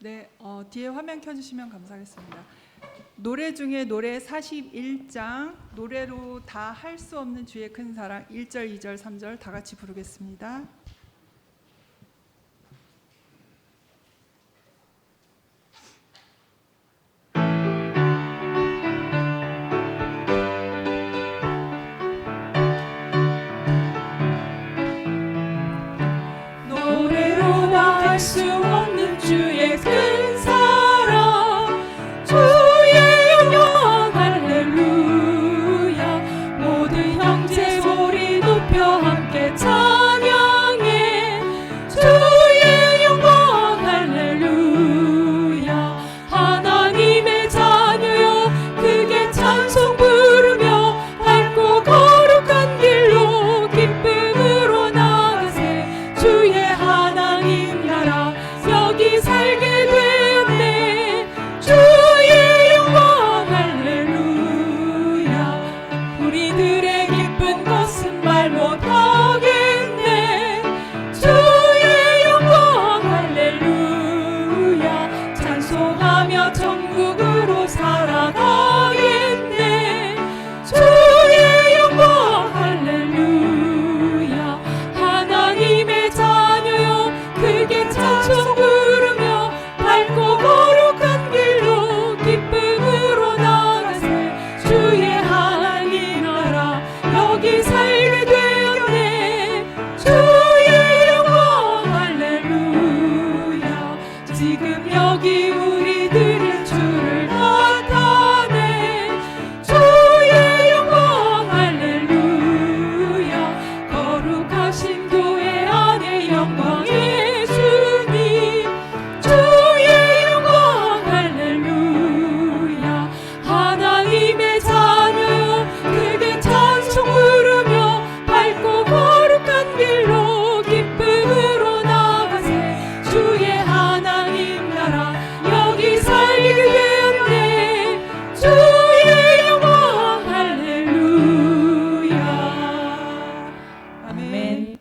네, 뒤에 화면 켜주시면 감사하겠습니다. 노래 중에 노래 41장 노래로 다 할 수 없는 주의 큰 사랑 1절, 2절, 3절 다 같이 부르겠습니다. 노래로 다 할 수 없는 주의 큰 사랑 주의 영광 할렐루야 모든 형제 소리 높여 함께 찬양해 주의 영광 할렐루야 하나님의 자녀여 크게 찬송 부르며 밝고 거룩한 길로 기쁨으로 나가세 주의 하나님 나라 여기 살게 되었네 주의 영광 할렐루야 우리들의 기쁜 것은 말 못하겠네 주의 영광 할렐루야 찬송하며 천국으로 살아가겠네 주의 영광 할렐루야 하나님의 자녀여 크게 찬송 부르며 밝고 거룩한 길로 기쁨으로 나가세 주의 하나님 나라 여기 살게 되었네 주의 영광 할렐루야 지금 여기 우리들은 주를 나타내 주의 영광 할렐루야 거룩하신 교회 안에 영광의 주님 주의 영광 할렐루야 하나님의 자녀여 크게 찬송 부르며 밝고 거룩한 길로 기쁨으로 나가세 주의 하나님 나라 여기 살게 되었네 주의 영광 할렐루야 아멘.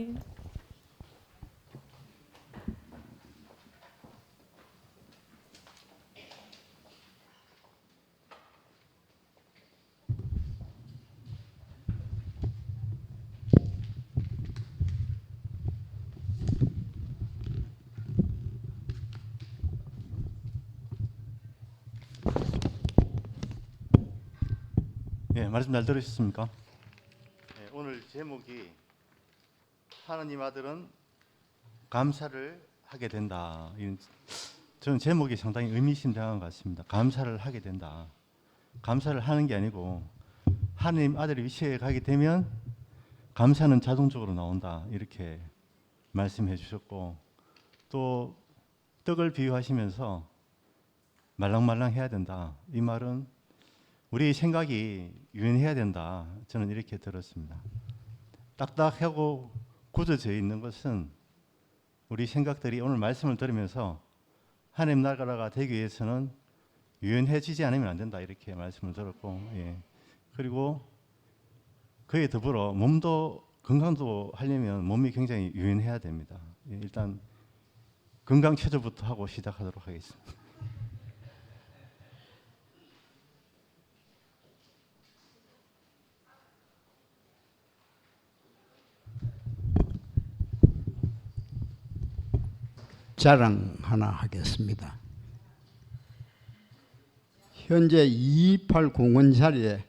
예, 말씀 잘 들으셨습니까? 예, 오늘 제목이 하나님 아들은 감사를 하게 된다. 저는 제목이 상당히 의미심장한 것 같습니다. 감사를 하게 된다. 감사를 하는 게 아니고 하나님 아들의 위치에 가게 되면 감사는 자동적으로 나온다. 이렇게 말씀해 주셨고 또 떡을 비유하시면서 말랑말랑 해야 된다. 이 말은 우리 생각이 유연해야 된다. 저는 이렇게 들었습니다. 딱딱하고 굳어져 있는 것은 우리 생각들이 오늘 말씀을 들으면서 하나님 나라가 되기 위해서는 유연해지지 않으면 안 된다. 이렇게 말씀을 들었고, 예. 그리고 그에 더불어 몸도 건강도 하려면 몸이 굉장히 유연해야 됩니다. 예, 일단 건강 체조부터 하고 시작하도록 하겠습니다. 자랑 하나 하겠습니다. 현재 228 공원 자리에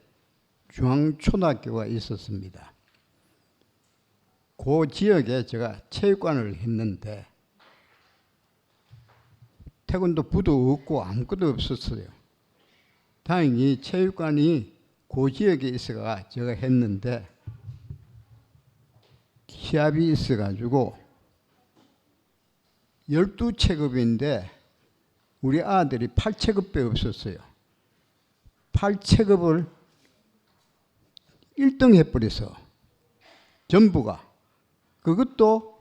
중앙초등학교가 있었습니다. 그 지역에 제가 체육관을 했는데 태권도 부도 없고 아무것도 없었어요. 다행히 체육관이 그 지역에 있어가 제가 했는데 시합이 있어가지고 12체급인데 우리 아들이 8체급밖에 없었어요. 8체급을 1등 해버려서 전부가 그것도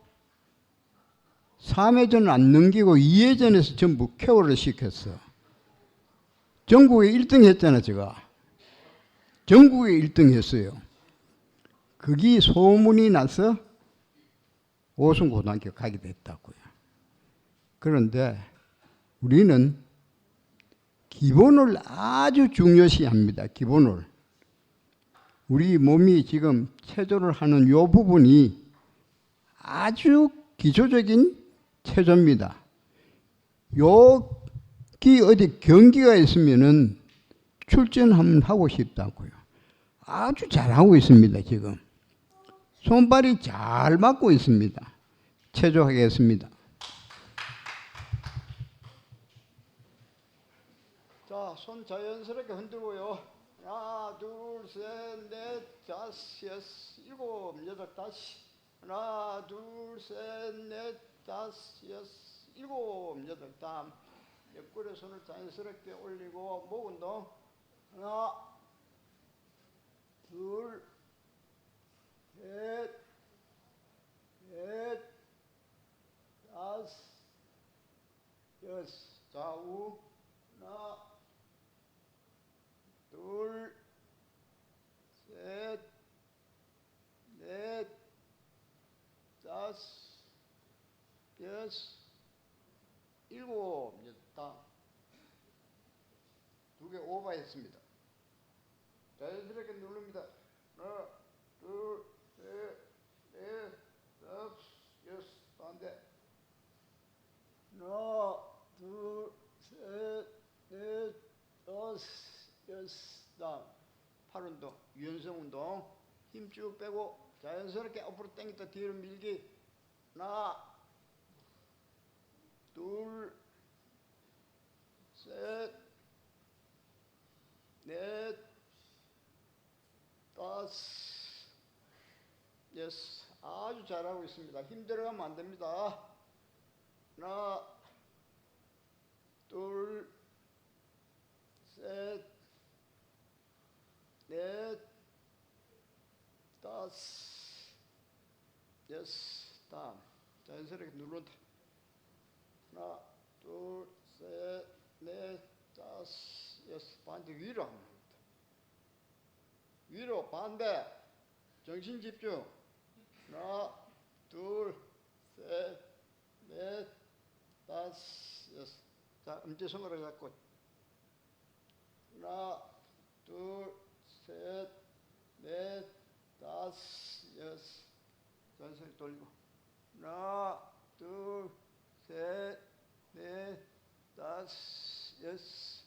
3회전 안 넘기고 2회전에서 전부 쾌오를 시켰어. 전국에 1등 했잖아 제가. 전국에 1등 했어요. 그게 소문이 나서 오순고등학교 가게 됐다고요. 그런데 우리는 기본을 아주 중요시 합니다. 기본을. 우리 몸이 지금 체조를 하는 이 부분이 아주 기초적인 체조입니다. 여기 어디 경기가 있으면은 출전 한번 하고 싶다고요. 아주 잘하고 있습니다, 지금. 손발이 잘 맞고 있습니다. 체조하겠습니다. 자, 손 자연스럽게 흔들고요. 하나, 둘, 셋, 넷, 다섯, 여섯, 일곱, 여덟, 다섯. 하나, 둘, 셋, 넷, 다섯, 여섯, 일곱, 여덟, 다음. 옆구리 손을 자연스럽게 올리고 목 운동. 하나, 둘, 셋, 넷, 다섯, 여섯. 좌우. 하나, 둘, 셋, 넷, 다섯, 여섯, 일곱, 여덟. 두 개 오버했습니다. 자연스럽게 누릅니다. 하나, 둘, 셋, 넷, 다섯, 여섯. 반대. 하나, 둘, 셋, 넷, 다섯, 여섯. 다음. 팔 운동, 유연성 운동. 힘 쭉 빼고 자연스럽게 앞으로 당겼다 뒤로 밀기. 하나, 둘, 셋, 넷, 다섯, 여섯. 아주 잘하고 있습니다. 힘 들어가면 안 됩니다. 하나, 둘, 셋, 넷, 다섯, 여섯. 다음. 자연스럽게 누른다. 하나, 둘, 셋, 넷, 다섯, 여섯. 반대 위로 합니다. 위로 반대. 정신 집중. 하나, 둘, 셋, 넷, 다섯, 여섯. 자, 엄지손가락 잡고. 하나, 둘, 셋, 넷, 다섯, 여섯. 자연스럽게 돌리고. 하나, 둘, 셋, 넷, 다섯, 여섯.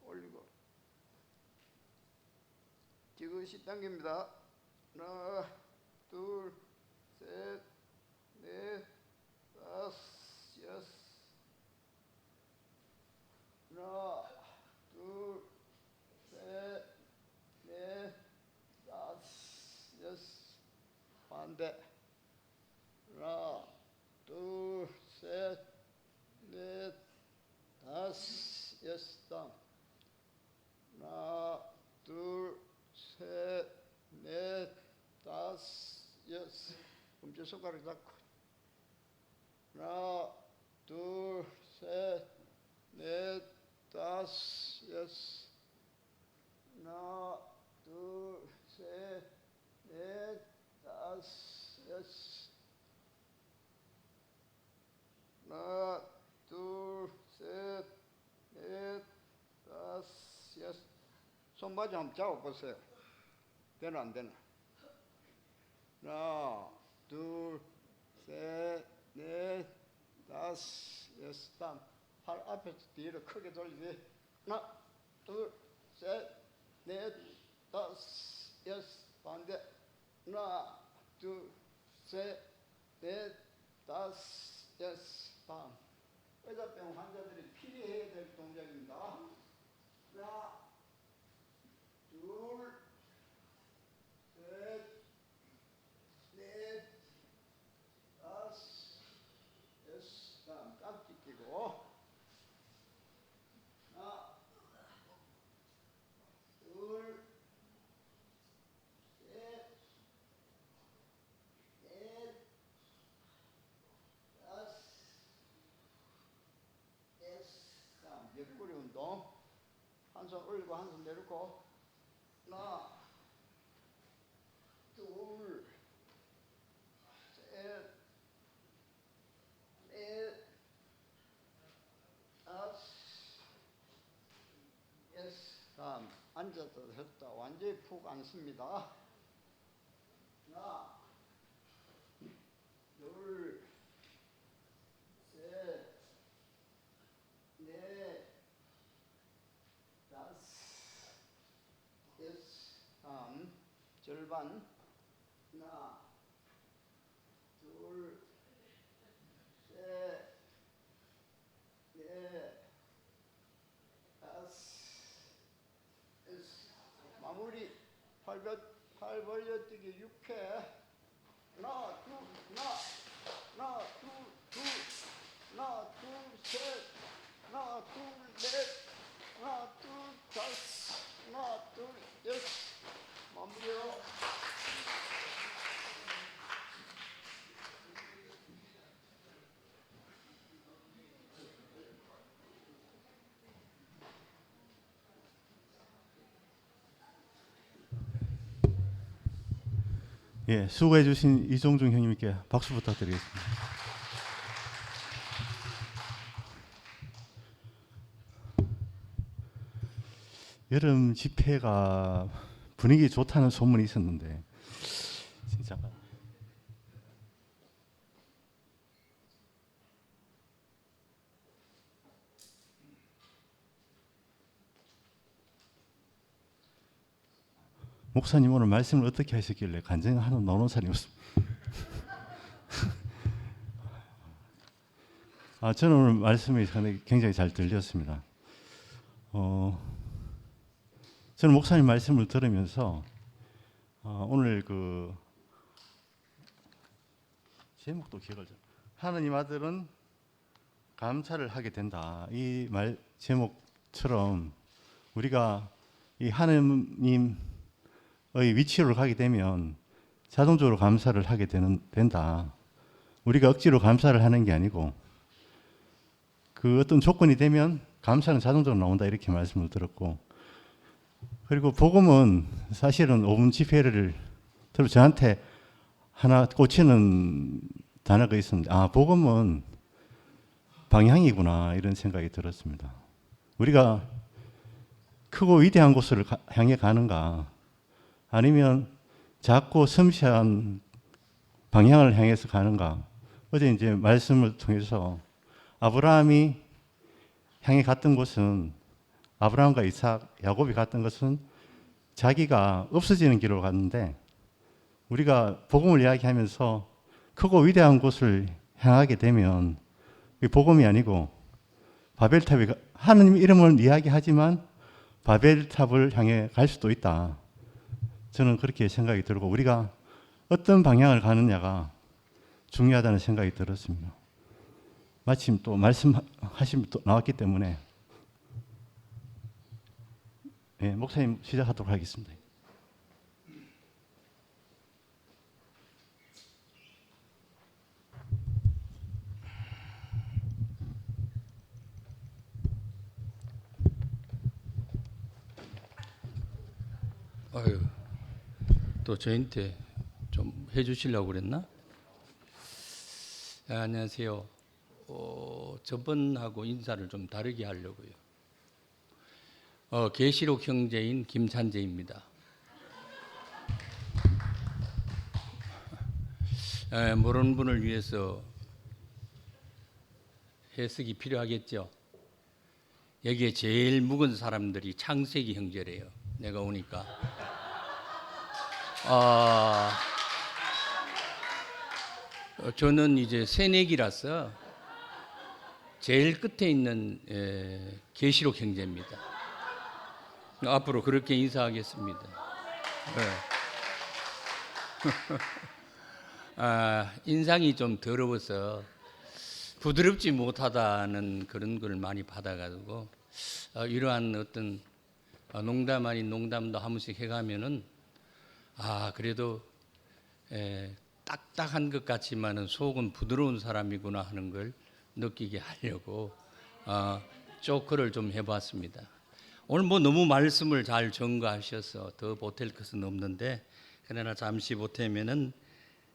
올리고. 지그시 당깁니다. 하나, 둘, 셋, 넷, 다섯, 여섯. 하나, 둘, 셋, 넷, 다섯, 여섯. 반대. 하나, 둘, 셋, 넷, 다섯, 여섯. 다음. 하나, 둘, 셋, 넷, 다섯, 여섯. 엄지손가락 잡고. 하나, 둘, 셋, 넷, 다섯, 여섯. 하나, 둘, 셋, 넷, 다섯, 여섯. 하나, 둘, 셋, 넷, 다섯, 여섯. 손바지 한번 잡아보세요. 되나 안 되나? 하나, 둘, 셋, 넷, 다섯, 여섯. 다음. 팔 앞에서 뒤로 크게 돌리기. 하나, 둘, 셋, 넷, 다섯, 여섯. 반대. 하나, 둘, 셋, 넷, 다섯, 여섯. 다음. 의자병 환자들이 필요해야 될 동작입니다. 하나, 둘, 셋, 넷, 다섯, 여섯. 다음. 깍지 끼고. 하나, 둘, 셋, 넷, 다섯, 여섯. 다음. 옆구리 운동. 한 손 올리고 한 손 내놓고. 하나, 둘, 셋, 넷, 다섯, 앉았다 섰다 완전히 푹 앉습니다. 하나, 둘, 셋, 넷, 다섯, 여섯, 절반. 하나, 둘, 셋, 넷, 다섯, 여섯. 마무리. 팔 벌려뛰기 6회. 하나, 둘, 하나, 둘, 하나, 둘, 셋, 하나, 둘, 넷, 하나, 둘, 다섯, 하나, 둘, 여섯. 마무리요. 예, 수고해 주신 이종중 형님께 박수 부탁드리겠습니다. 여름 집회가 분위기 좋다는 소문이 있었는데 진짜 목사님 오늘 말씀을 어떻게 하셨길래 간증하는 노론사님이었습니다. 저는 오늘 말씀이 굉장히 잘 들렸습니다. 저는 목사님 말씀을 들으면서 오늘 그 제목도 기억을 하느님 아들은 감사를 하게 된다. 이 말 제목처럼 우리가 이 하느님의 위치로 가게 되면 자동적으로 감사를 하게 된다. 우리가 억지로 감사를 하는 게 아니고 그 어떤 조건이 되면 감사는 자동적으로 나온다 이렇게 말씀을 들었고, 그리고 복음은 사실은 5분 집회를 들어 저한테 하나 꽂히는 단어가 있습니다. 복음은 방향이구나 이런 생각이 들었습니다. 우리가 크고 위대한 곳을 향해 가는가, 아니면 작고 섬세한 방향을 향해서 가는가. 어제 이제 말씀을 통해서 아브라함이 향해 갔던 곳은, 아브라함과 이삭, 야곱이 갔던 것은 자기가 없어지는 길로 갔는데, 우리가 복음을 이야기하면서 크고 위대한 곳을 향하게 되면 복음이 아니고 바벨탑이, 하느님 이름을 이야기하지만 바벨탑을 향해 갈 수도 있다. 저는 그렇게 생각이 들고 우리가 어떤 방향을 가느냐가 중요하다는 생각이 들었습니다. 마침 또 말씀하시면 또 나왔기 때문에 목사님 시작하도록 하겠습니다. 아유, 또 저한테 좀 해주시려고 그랬나? 안녕하세요. 저번하고 인사를 좀 다르게 하려고요. 계시록 형제인 김찬재입니다. 모르는 분을 위해서 해석이 필요하겠죠. 여기에 제일 묵은 사람들이 창세기 형제래요. 내가 오니까. 저는 이제 새내기라서 제일 끝에 있는 계시록 형제입니다. 앞으로 그렇게 인사하겠습니다. 인상이 좀 더러워서 부드럽지 못하다는 그런 걸 많이 받아가지고 이러한 어떤 농담 아닌 농담도 한 번씩 해가면은 그래도 딱딱한 것 같지만은 속은 부드러운 사람이구나 하는 걸 느끼게 하려고 조크를 좀 해봤습니다. 오늘 뭐 너무 말씀을 잘 전가하셔서 더 보탤 것은 없는데, 그러나 잠시 보태면은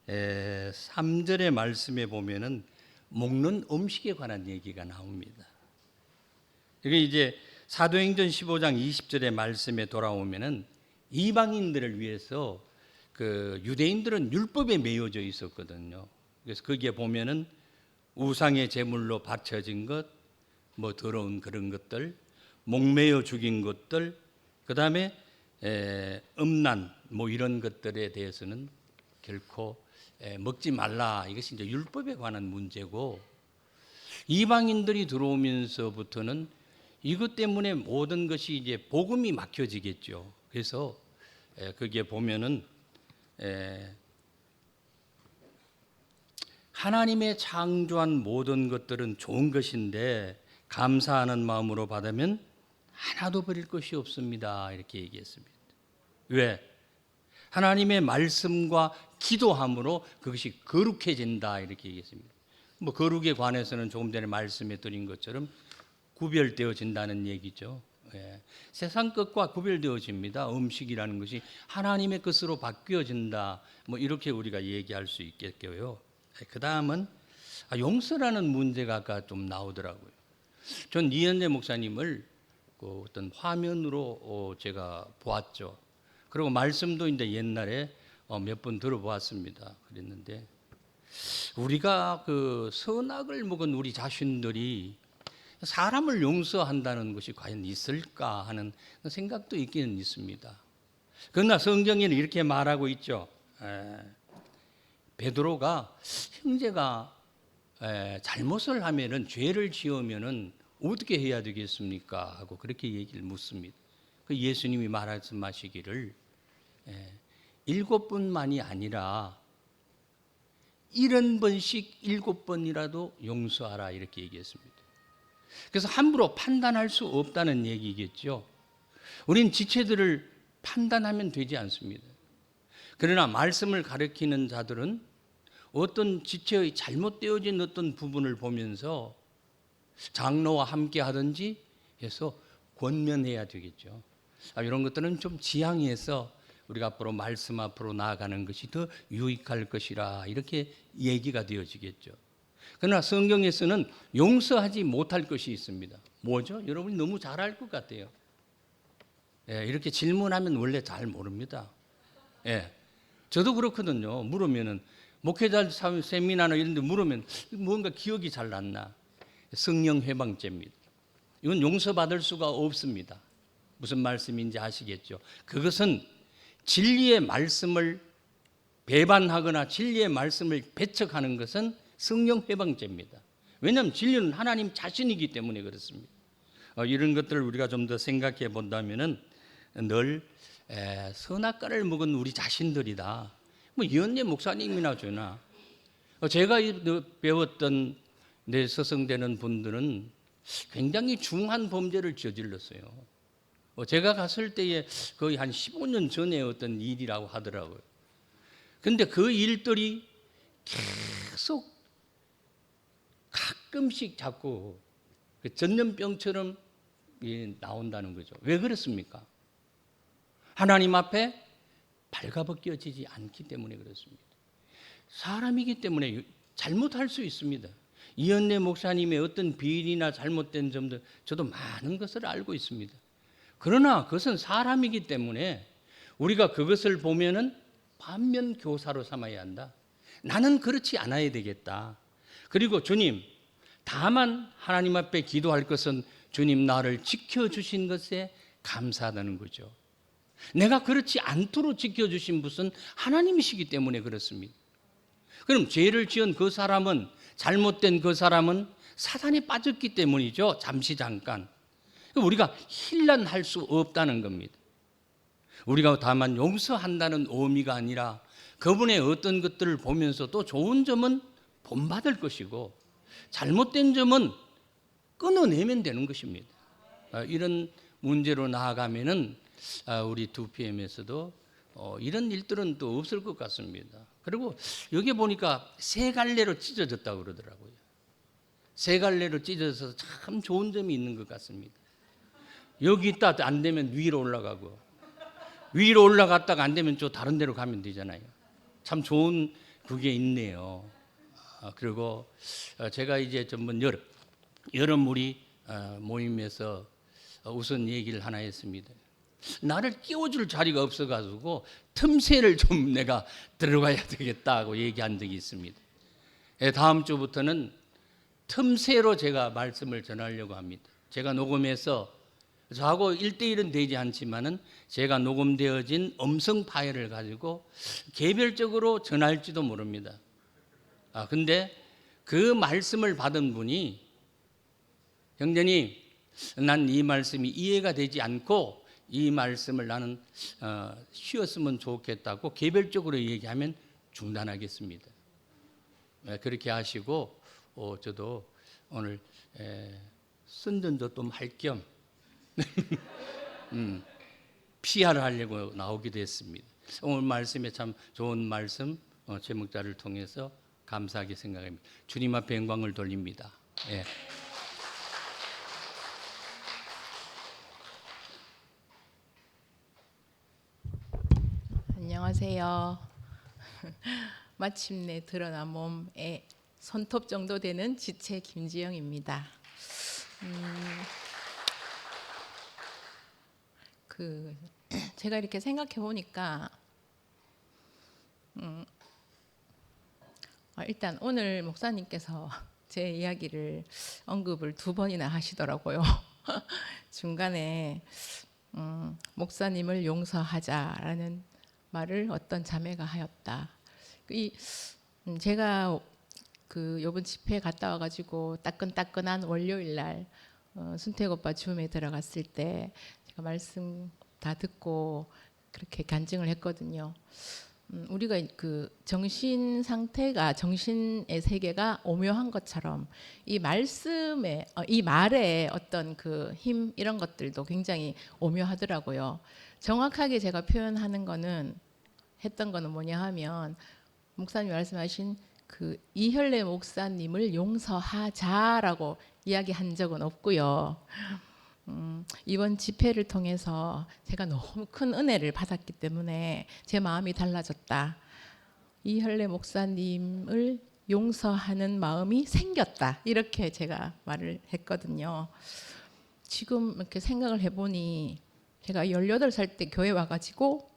3절의 말씀에 보면은 먹는 음식에 관한 얘기가 나옵니다. 이게 이제 사도행전 15장 20절의 말씀에 돌아오면은 이방인들을 위해서 그 유대인들은 율법에 매여져 있었거든요. 그래서 거기에 보면은 우상의 제물로 바쳐진 것, 뭐 더러운 그런 것들, 목매어 죽인 것들, 그 다음에 음란 뭐 이런 것들에 대해서는 결코 먹지 말라. 이것이 이제 율법에 관한 문제고, 이방인들이 들어오면서부터는 이것 때문에 모든 것이 이제 복음이 막혀지겠죠. 그래서 거기에 보면은 하나님의 창조한 모든 것들은 좋은 것인데 감사하는 마음으로 받으면 하나도 버릴 것이 없습니다. 이렇게 얘기했습니다. 왜? 하나님의 말씀과 기도함으로 그것이 거룩해진다. 이렇게 얘기했습니다. 뭐 거룩에 관해서는 조금 전에 말씀해 드린 것처럼 구별되어진다는 얘기죠. 세상 것과 구별되어집니다. 음식이라는 것이 하나님의 것으로 바뀌어진다. 뭐 이렇게 우리가 얘기할 수 있겠고요. 그 다음은 용서라는 문제가 아까 좀 나오더라고요. 전 이현재 목사님을 그 어떤 화면으로 제가 보았죠. 그리고 말씀도 이제 옛날에 몇 번 들어보았습니다. 그랬는데 우리가 그 선악을 먹은 우리 자신들이 사람을 용서한다는 것이 과연 있을까 하는 생각도 있기는 있습니다. 그러나 성경에는 이렇게 말하고 있죠. 베드로가 형제가 잘못을 하면은, 죄를 지으면은 어떻게 해야 되겠습니까? 하고 그렇게 얘기를 묻습니다. 그 예수님이 말씀하시기를 7번만이 아니라 70번씩 7번이라도 용서하라 이렇게 얘기했습니다. 그래서 함부로 판단할 수 없다는 얘기겠죠. 우린 지체들을 판단하면 되지 않습니다. 그러나 말씀을 가르치는 자들은 어떤 지체의 잘못되어진 어떤 부분을 보면서 장로와 함께 하든지 해서 권면해야 되겠죠. 이런 것들은 좀 지양해서 우리가 앞으로 말씀 앞으로 나아가는 것이 더 유익할 것이라 이렇게 얘기가 되어지겠죠. 그러나 성경에서는 용서하지 못할 것이 있습니다. 뭐죠? 여러분이 너무 잘 알 것 같아요. 이렇게 질문하면 원래 잘 모릅니다. 저도 그렇거든요. 물으면은 목회자 세미나나 이런 데 물으면 뭔가 기억이 잘 안 나. 성령 회방죄입니다. 이건 용서받을 수가 없습니다. 무슨 말씀인지 아시겠죠? 그것은 진리의 말씀을 배반하거나 진리의 말씀을 배척하는 것은 성령 회방죄입니다. 왜냐하면 진리는 하나님 자신이기 때문에 그렇습니다. 이런 것들을 우리가 좀 더 생각해 본다면은 늘 선악과를 먹은 우리 자신들이다. 뭐 이현재 목사님이나 저나 제가 배웠던 내 서성되는 분들은 굉장히 중한 범죄를 저질렀어요. 제가 갔을 때에 거의 한 15년 전에 어떤 일이라고 하더라고요. 근데 그 일들이 계속 가끔씩 자꾸 전염병처럼 나온다는 거죠. 왜 그렇습니까? 하나님 앞에 발가벗겨지지 않기 때문에 그렇습니다. 사람이기 때문에 잘못할 수 있습니다. 이현래 목사님의 어떤 비리나 잘못된 점들 저도 많은 것을 알고 있습니다. 그러나 그것은 사람이기 때문에 우리가 그것을 보면은 반면 교사로 삼아야 한다. 나는 그렇지 않아야 되겠다. 그리고 주님, 다만 하나님 앞에 기도할 것은 주님 나를 지켜주신 것에 감사하다는 거죠. 내가 그렇지 않도록 지켜주신 분은 하나님이시기 때문에 그렇습니다. 그럼 죄를 지은 그 사람은, 잘못된 그 사람은 사단에 빠졌기 때문이죠. 잠시 잠깐. 우리가 힐난할 수 없다는 겁니다. 우리가 다만 용서한다는 의미가 아니라 그분의 어떤 것들을 보면서 또 좋은 점은 본받을 것이고 잘못된 점은 끊어내면 되는 것입니다. 이런 문제로 나아가면은 우리 2PM에서도 이런 일들은 또 없을 것 같습니다. 그리고 여기 보니까 세 갈래로 찢어졌다고 그러더라고요. 세 갈래로 찢어져서 참 좋은 점이 있는 것 같습니다. 여기 있다 안 되면 위로 올라가고, 위로 올라갔다가 안 되면 저 다른 데로 가면 되잖아요. 참 좋은 그게 있네요. 그리고 제가 이제 전번 여름 우리 모임에서 우선 얘기를 하나 했습니다. 나를 끼워줄 자리가 없어가지고 틈새를 좀 내가 들어가야 되겠다고 얘기한 적이 있습니다. 다음 주부터는 틈새로 제가 말씀을 전하려고 합니다. 제가 녹음해서 저하고 1대1은 되지 않지만은 제가 녹음되어진 음성 파일을 가지고 개별적으로 전할지도 모릅니다. 근데 그 말씀을 받은 분이 형제님, 난 이 말씀이 이해가 되지 않고 이 말씀을 나는 쉬었으면 좋겠다고 개별적으로 얘기하면 중단하겠습니다. 그렇게 하시고 저도 오늘 선전도 좀 할 겸 PR을 하려고 나오기도 했습니다. 오늘 말씀에 참 좋은 말씀 제목자를 통해서 감사하게 생각합니다. 주님 앞에 영광을 돌립니다. 예. 안녕하세요. 마침내 드러난 몸에 손톱 정도 되는 지체 김지영입니다. 제가 이렇게 생각해 보니까 일단 오늘 목사님께서 제 이야기를 언급을 2번이나 하시더라고요. 중간에 목사님을 용서하자라는 말을 어떤 자매가 하였다. 제가 요번 집회 갔다 와가지고 따끈따끈한 월요일 날 순택 오빠 줌에 들어갔을 때 제가 말씀 다 듣고 그렇게 간증을 했거든요. 우리가 정신 상태가, 정신의 세계가 오묘한 것처럼 이 말씀에, 이 말에 어떤 힘 이런 것들도 굉장히 오묘하더라고요. 정확하게 제가 표현하는 거는, 했던 거는 뭐냐 하면 목사님 말씀하신 이혈래 목사님을 용서하자라고 이야기한 적은 없고요. 이번 집회를 통해서 제가 너무 큰 은혜를 받았기 때문에 제 마음이 달라졌다. 이혈래 목사님을 용서하는 마음이 생겼다. 이렇게 제가 말을 했거든요. 지금 이렇게 생각을 해보니 제가 18살 때 교회 와가지고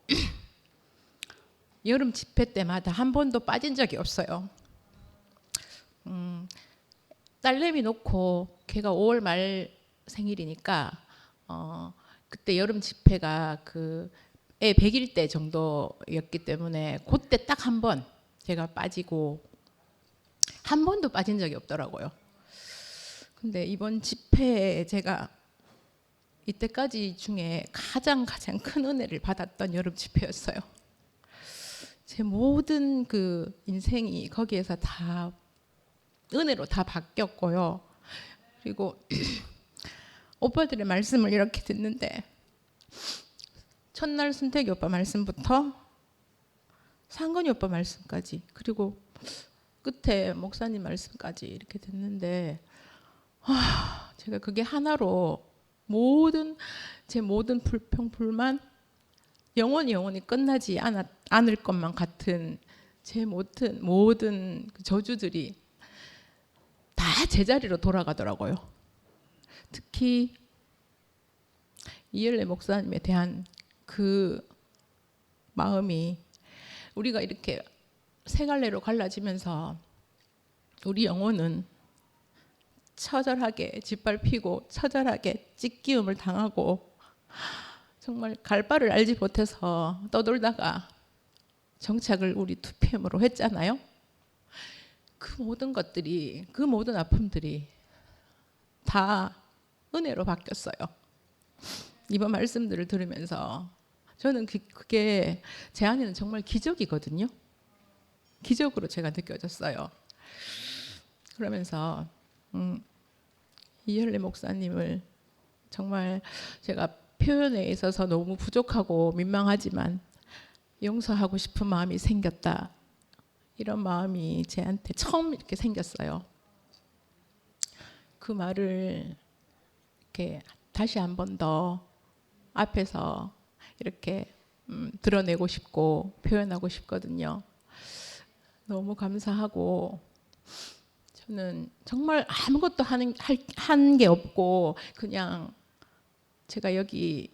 여름 집회 때마다 한 번도 빠진 적이 없어요. 딸내미 놓고 걔가 5월 말 생일이니까 그때 여름 집회가 애 100일 때 정도였기 때문에 그때 딱 한 번 제가 빠지고 한 번도 빠진 적이 없더라고요. 근데 이번 집회에 제가 이때까지 중에 가장 큰 은혜를 받았던 여름 집회였어요. 제 모든 인생이 거기에서 다 은혜로 다 바뀌었고요. 그리고 오빠들의 말씀을 이렇게 듣는데 첫날 순택이 오빠 말씀부터 상건이 오빠 말씀까지, 그리고 끝에 목사님 말씀까지 이렇게 듣는데 제가 그게 하나로 제 모든 불평 불만 영원히 끝나지 않을 것만 같은 제 모든 저주들이 다 제자리로 돌아가더라고요. 특히 이엘레 목사님에 대한 마음이, 우리가 이렇게 세 갈래로 갈라지면서 우리 영혼은 처절하게 짓밟히고 처절하게 찢기움을 당하고 정말 갈 바를 알지 못해서 떠돌다가 정착을 우리 2PM으로 했잖아요. 그 모든 것들이, 그 모든 아픔들이 다 은혜로 바뀌었어요. 이번 말씀들을 들으면서 저는 그게 제 안에는 정말 기적이거든요. 기적으로 제가 느껴졌어요. 그러면서 이혈래 목사님을 정말 제가 표현에 있어서 너무 부족하고 민망하지만 용서하고 싶은 마음이 생겼다. 이런 마음이 제한테 처음 이렇게 생겼어요. 그 말을 이렇게 다시 한 번 더 앞에서 이렇게 드러내고 싶고 표현하고 싶거든요. 너무 감사하고, 저는 정말 아무것도 한 게 없고 그냥 제가 여기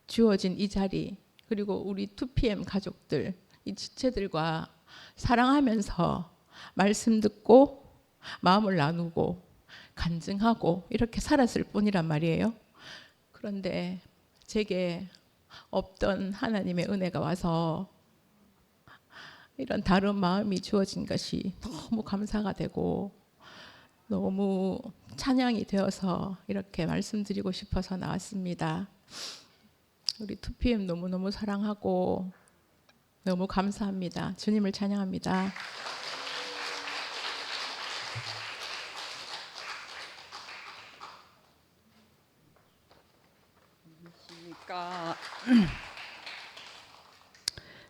주어진 이 자리, 그리고 우리 2PM 가족들, 이 지체들과 사랑하면서 말씀 듣고 마음을 나누고 간증하고 이렇게 살았을 뿐이란 말이에요. 그런데 제게 없던 하나님의 은혜가 와서 이런 다른 마음이 주어진 것이 너무 감사가 되고 너무 찬양이 되어서 이렇게 말씀드리고 싶어서 나왔습니다. 우리 2PM 너무너무 사랑하고 너무 감사합니다. 주님을 찬양합니다. 그러니까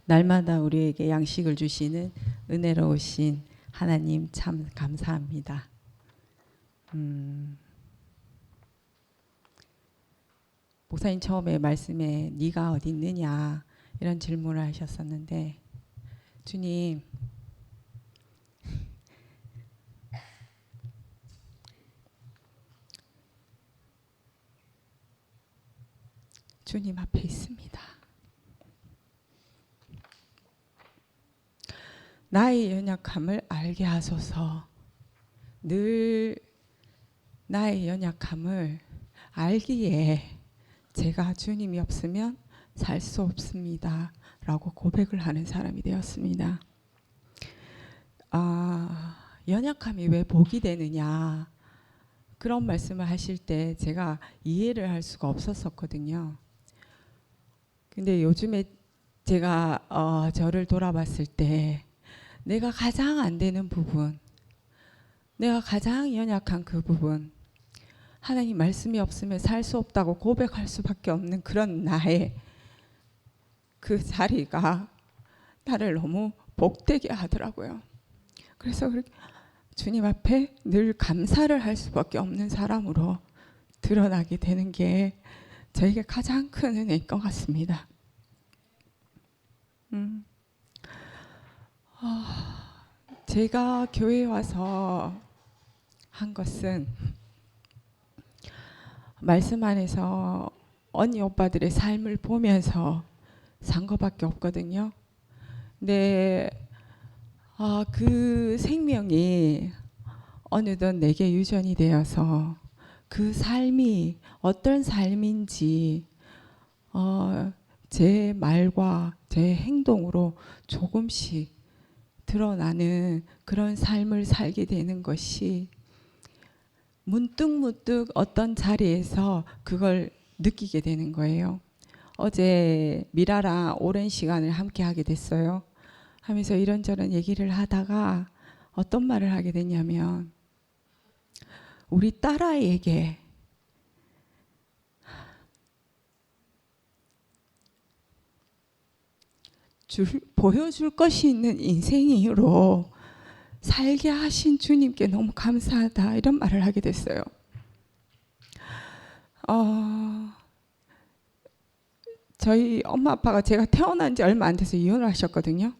날마다 우리에게 양식을 주시는 은혜로우신 하나님 참 감사합니다. 목사님 처음에 말씀에 네가 어디 있느냐 이런 질문을 하셨었는데 주님 주님 앞에 있습니다. 나의 연약함을 알게 하소서. 늘 나의 연약함을 알기에 제가 주님이 없으면 살 수 없습니다. 라고 고백을 하는 사람이 되었습니다. 연약함이 왜 복이 되느냐 그런 말씀을 하실 때 제가 이해를 할 수가 없었거든요. 근데 요즘에 제가 저를 돌아봤을 때 내가 가장 안 되는 부분, 내가 가장 연약한 그 부분, 하나님 말씀이 없으면 살 수 없다고 고백할 수밖에 없는 그런 나의 그 자리가 나를 너무 복되게 하더라고요. 그래서 그렇게 주님 앞에 늘 감사를 할 수밖에 없는 사람으로 드러나게 되는 게 저에게 가장 큰 은혜인 것 같습니다. 제가 교회에 와서 한 것은 말씀 안에서 언니 오빠들의 삶을 보면서 산 것밖에 없거든요. 근데 그 생명이 어느덧 내게 유전이 되어서 그 삶이 어떤 삶인지 제 말과 제 행동으로 조금씩 드러나는 그런 삶을 살게 되는 것이 문득 어떤 자리에서 그걸 느끼게 되는 거예요. 어제 미라랑 오랜 시간을 함께 하게 됐어요. 하면서 이런저런 얘기를 하다가 어떤 말을 하게 됐냐면 우리 딸아이에게 보여줄 것이 있는 인생으로 살게 하신 주님께 너무 감사하다 이런 말을 하게 됐어요. 저희 엄마 아빠가 제가 태어난 지 얼마 안 돼서 이혼을 하셨거든요.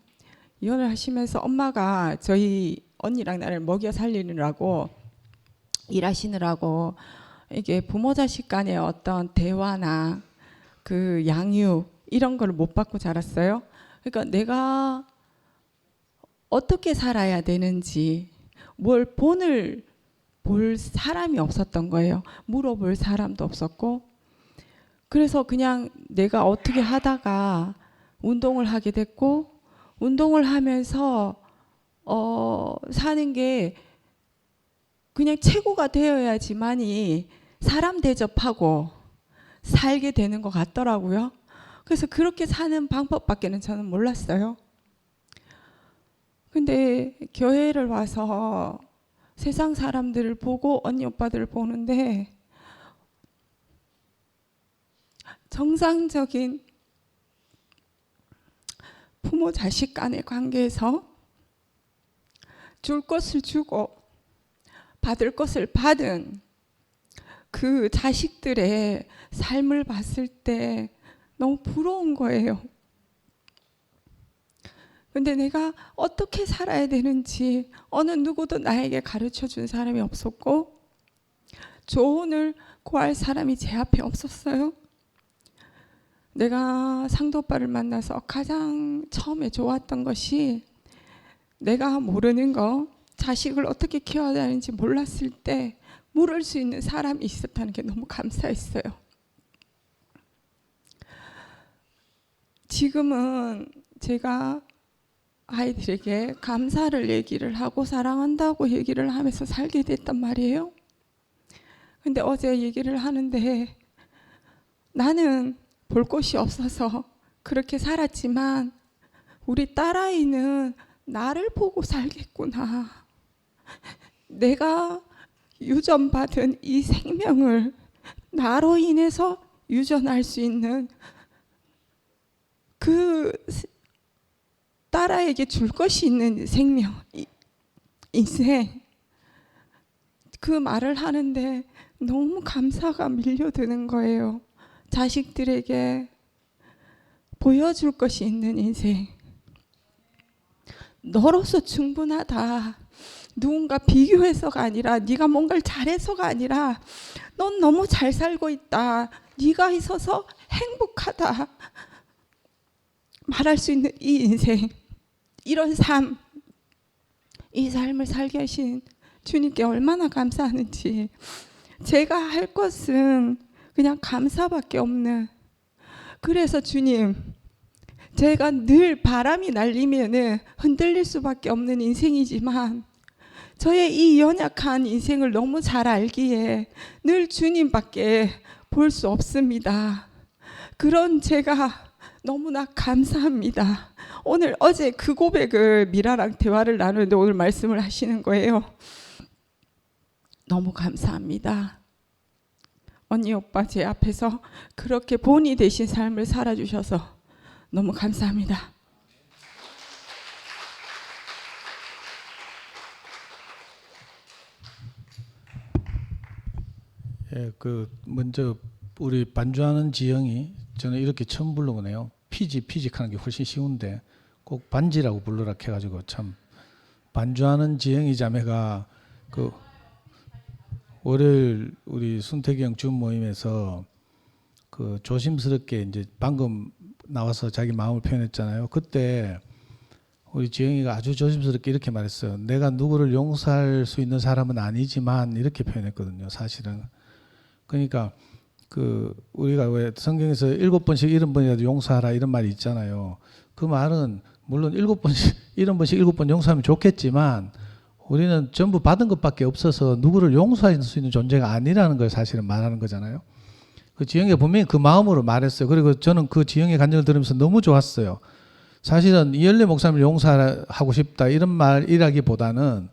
이혼을 하시면서 엄마가 저희 언니랑 나를 먹여 살리느라고 일하시느라고 이게 부모 자식 간의 어떤 대화나 그 양육 이런 걸 못 받고 자랐어요. 그러니까 내가 어떻게 살아야 되는지 뭘 볼 사람이 없었던 거예요. 물어볼 사람도 없었고 그래서 그냥 내가 어떻게 하다가 운동을 하게 됐고 운동을 하면서 사는 게 그냥 최고가 되어야지만이 사람 대접하고 살게 되는 것 같더라고요. 그래서 그렇게 사는 방법밖에는 저는 몰랐어요. 근데 교회를 와서 세상 사람들을 보고 언니 오빠들을 보는데 정상적인 부모 자식 간의 관계에서 줄 것을 주고 받을 것을 받은 그 자식들의 삶을 봤을 때 너무 부러운 거예요. 근데 내가 어떻게 살아야 되는지 어느 누구도 나에게 가르쳐 준 사람이 없었고 조언을 구할 사람이 제 앞에 없었어요. 내가 상도 오빠를 만나서 가장 처음에 좋았던 것이 내가 모르는 거, 자식을 어떻게 키워야 되는지 몰랐을 때 물을 수 있는 사람이 있었다는 게 너무 감사했어요. 지금은 제가 아이들에게 감사를 얘기를 하고 사랑한다고 얘기를 하면서 살게 됐단 말이에요. 근데 어제 얘기를 하는데 나는 볼 곳이 없어서 그렇게 살았지만 우리 딸아이는 나를 보고 살겠구나. 내가 유전받은 이 생명을 나로 인해서 유전할 수 있는 그 딸아이에게 줄 것이 있는 생명, 인생, 그 말을 하는데 너무 감사가 밀려드는 거예요. 자식들에게 보여줄 것이 있는 인생. 너로서 충분하다. 누군가 비교해서가 아니라, 네가 뭔가를 잘해서가 아니라 넌 너무 잘 살고 있다. 네가 있어서 행복하다. 말할 수 있는 이 인생, 이런 삶, 이 삶을 살게 하신 주님께 얼마나 감사하는지. 제가 할 것은 그냥 감사밖에 없는. 그래서 주님, 제가 늘 바람이 날리면은 흔들릴 수밖에 없는 인생이지만 저의 이 연약한 인생을 너무 잘 알기에 늘 주님밖에 볼 수 없습니다. 그런 제가 너무나 감사합니다. 오늘 어제 그 고백을 미라랑 대화를 나누는데 오늘 말씀을 하시는 거예요. 너무 감사합니다. 언니 오빠 제 앞에서 그렇게 본이 되신 삶을 살아주셔서 너무 감사합니다. 예, 그 먼저 우리 반주하는 지영이 저는 이렇게 처음 부르거든요. 피직하는 게 훨씬 쉬운데 꼭 반지라고 부르라 해가지고 참 반주하는 지영이 자매가 그 월요일 우리 순택이 형 준 모임에서 그 조심스럽게 이제 방금 나와서 자기 마음을 표현했잖아요. 그때 우리 지영이가 아주 조심스럽게 이렇게 말했어요. 내가 누구를 용서할 수 있는 사람은 아니지만 이렇게 표현했거든요. 사실은. 그러니까 그 우리가 왜 성경에서 7번씩 70번이라도 용서하라 이런 말이 있잖아요. 그 말은 물론 7번씩 70번씩 7번 용서하면 좋겠지만 우리는 전부 받은 것밖에 없어서 누구를 용서할 수 있는 존재가 아니라는 걸 사실은 말하는 거잖아요. 그 지영이가 분명히 그 마음으로 말했어요. 그리고 저는 그 지영의 간증을 들으면서 너무 좋았어요. 사실은 이열래 목사님을 용서하고 싶다 이런 말이라기보다는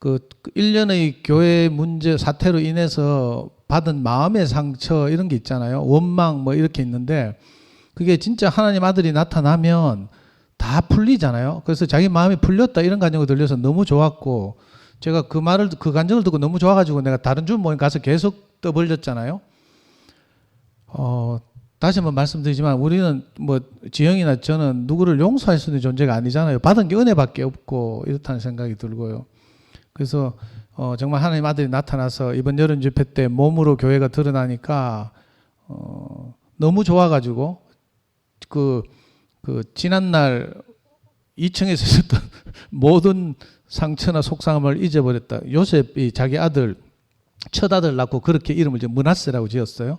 그 1년의 교회 문제 사태로 인해서 받은 마음의 상처 이런 게 있잖아요. 원망 뭐 이렇게 있는데 그게 진짜 하나님 아들이 나타나면 다 풀리잖아요. 그래서 자기 마음이 풀렸다 이런 간증을 들려서 너무 좋았고 제가 그 말을 그 간증을 듣고 너무 좋아가지고 내가 다른 주 모임 가서 계속 떠벌렸잖아요. 다시 한번 말씀드리지만 우리는 뭐 지영이나 저는 누구를 용서할 수 있는 존재가 아니잖아요. 받은 게 은혜밖에 없고 이렇다는 생각이 들고요. 그래서 정말 하나님 아들이 나타나서 이번 여름 집회 때 몸으로 교회가 드러나니까 너무 좋아가지고 그 지난날 2층에서 있었던 모든 상처나 속상함을 잊어버렸다. 요셉이 자기 아들 첫 아들 낳고 그렇게 이름을 므낫세라고 지었어요.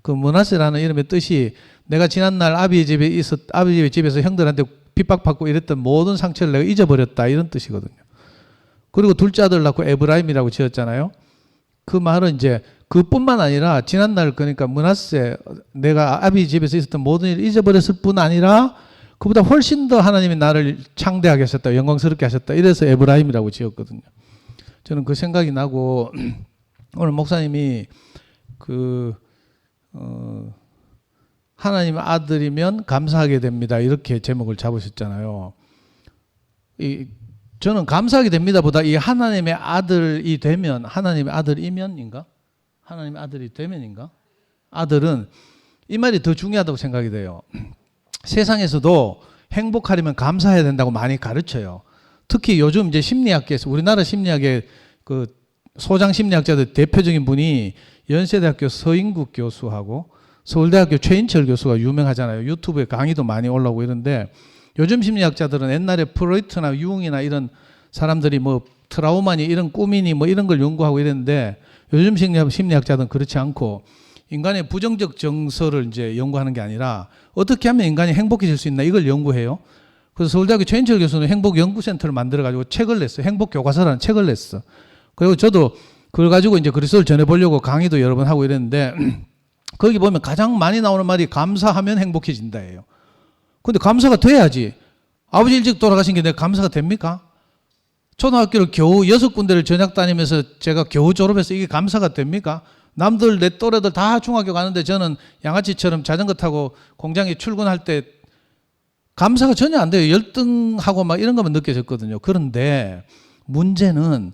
그 므낫세라는 이름의 뜻이 내가 지난날 아비 집에서 형들한테 핍박받고 이랬던 모든 상처를 내가 잊어버렸다 이런 뜻이거든요. 그리고 둘째 아들 낳고 에브라임이라고 지었잖아요. 그 말은 이제 그뿐만 아니라 지난날 그러니까 므낫세 내가 아비 집에서 있었던 모든 일을 잊어버렸을 뿐 아니라 그보다 훨씬 더 하나님이 나를 창대하게 하셨다, 영광스럽게 하셨다. 이래서 에브라임이라고 지었거든요. 저는 그 생각이 나고 오늘 목사님이 하나님 아들이면 감사하게 됩니다. 이렇게 제목을 잡으셨잖아요. 저는 감사하게 됩니다보다 이 하나님의 아들이 되면 하나님의 아들이면인가? 하나님의 아들이 되면인가? 아들은 이 말이 더 중요하다고 생각이 돼요. 세상에서도 행복하려면 감사해야 된다고 많이 가르쳐요. 특히 요즘 이제 심리학계에서 우리나라 심리학의 그 소장 심리학자들 대표적인 분이 연세대학교 서인국 교수하고 서울대학교 최인철 교수가 유명하잖아요. 유튜브에 강의도 많이 올라오고 이런데 요즘 심리학자들은 옛날에 프로이트나 융이나 이런 사람들이 뭐 트라우마니 이런 꿈이니 뭐 이런 걸 연구하고 이랬는데 요즘 심리학자들은 그렇지 않고 인간의 부정적 정서를 이제 연구하는 게 아니라 어떻게 하면 인간이 행복해질 수 있나 이걸 연구해요. 그래서 서울대학교 최인철 교수는 행복연구센터를 만들어가지고 책을 냈어요. 행복교과서라는 책을 냈어. 그리고 저도 그걸 가지고 이제 그리스도를 전해보려고 강의도 여러 번 하고 이랬는데 거기 보면 가장 많이 나오는 말이 감사하면 행복해진다예요. 근데 감사가 돼야지. 아버지 일찍 돌아가신 게 내가 감사가 됩니까? 초등학교를 겨우 6군데를 전학 다니면서 제가 겨우 졸업해서 이게 감사가 됩니까? 남들 내 또래들 다 중학교 가는데 저는 양아치처럼 자전거 타고 공장에 출근할 때 감사가 전혀 안 돼요. 열등하고 막 이런 것만 느껴졌거든요. 그런데 문제는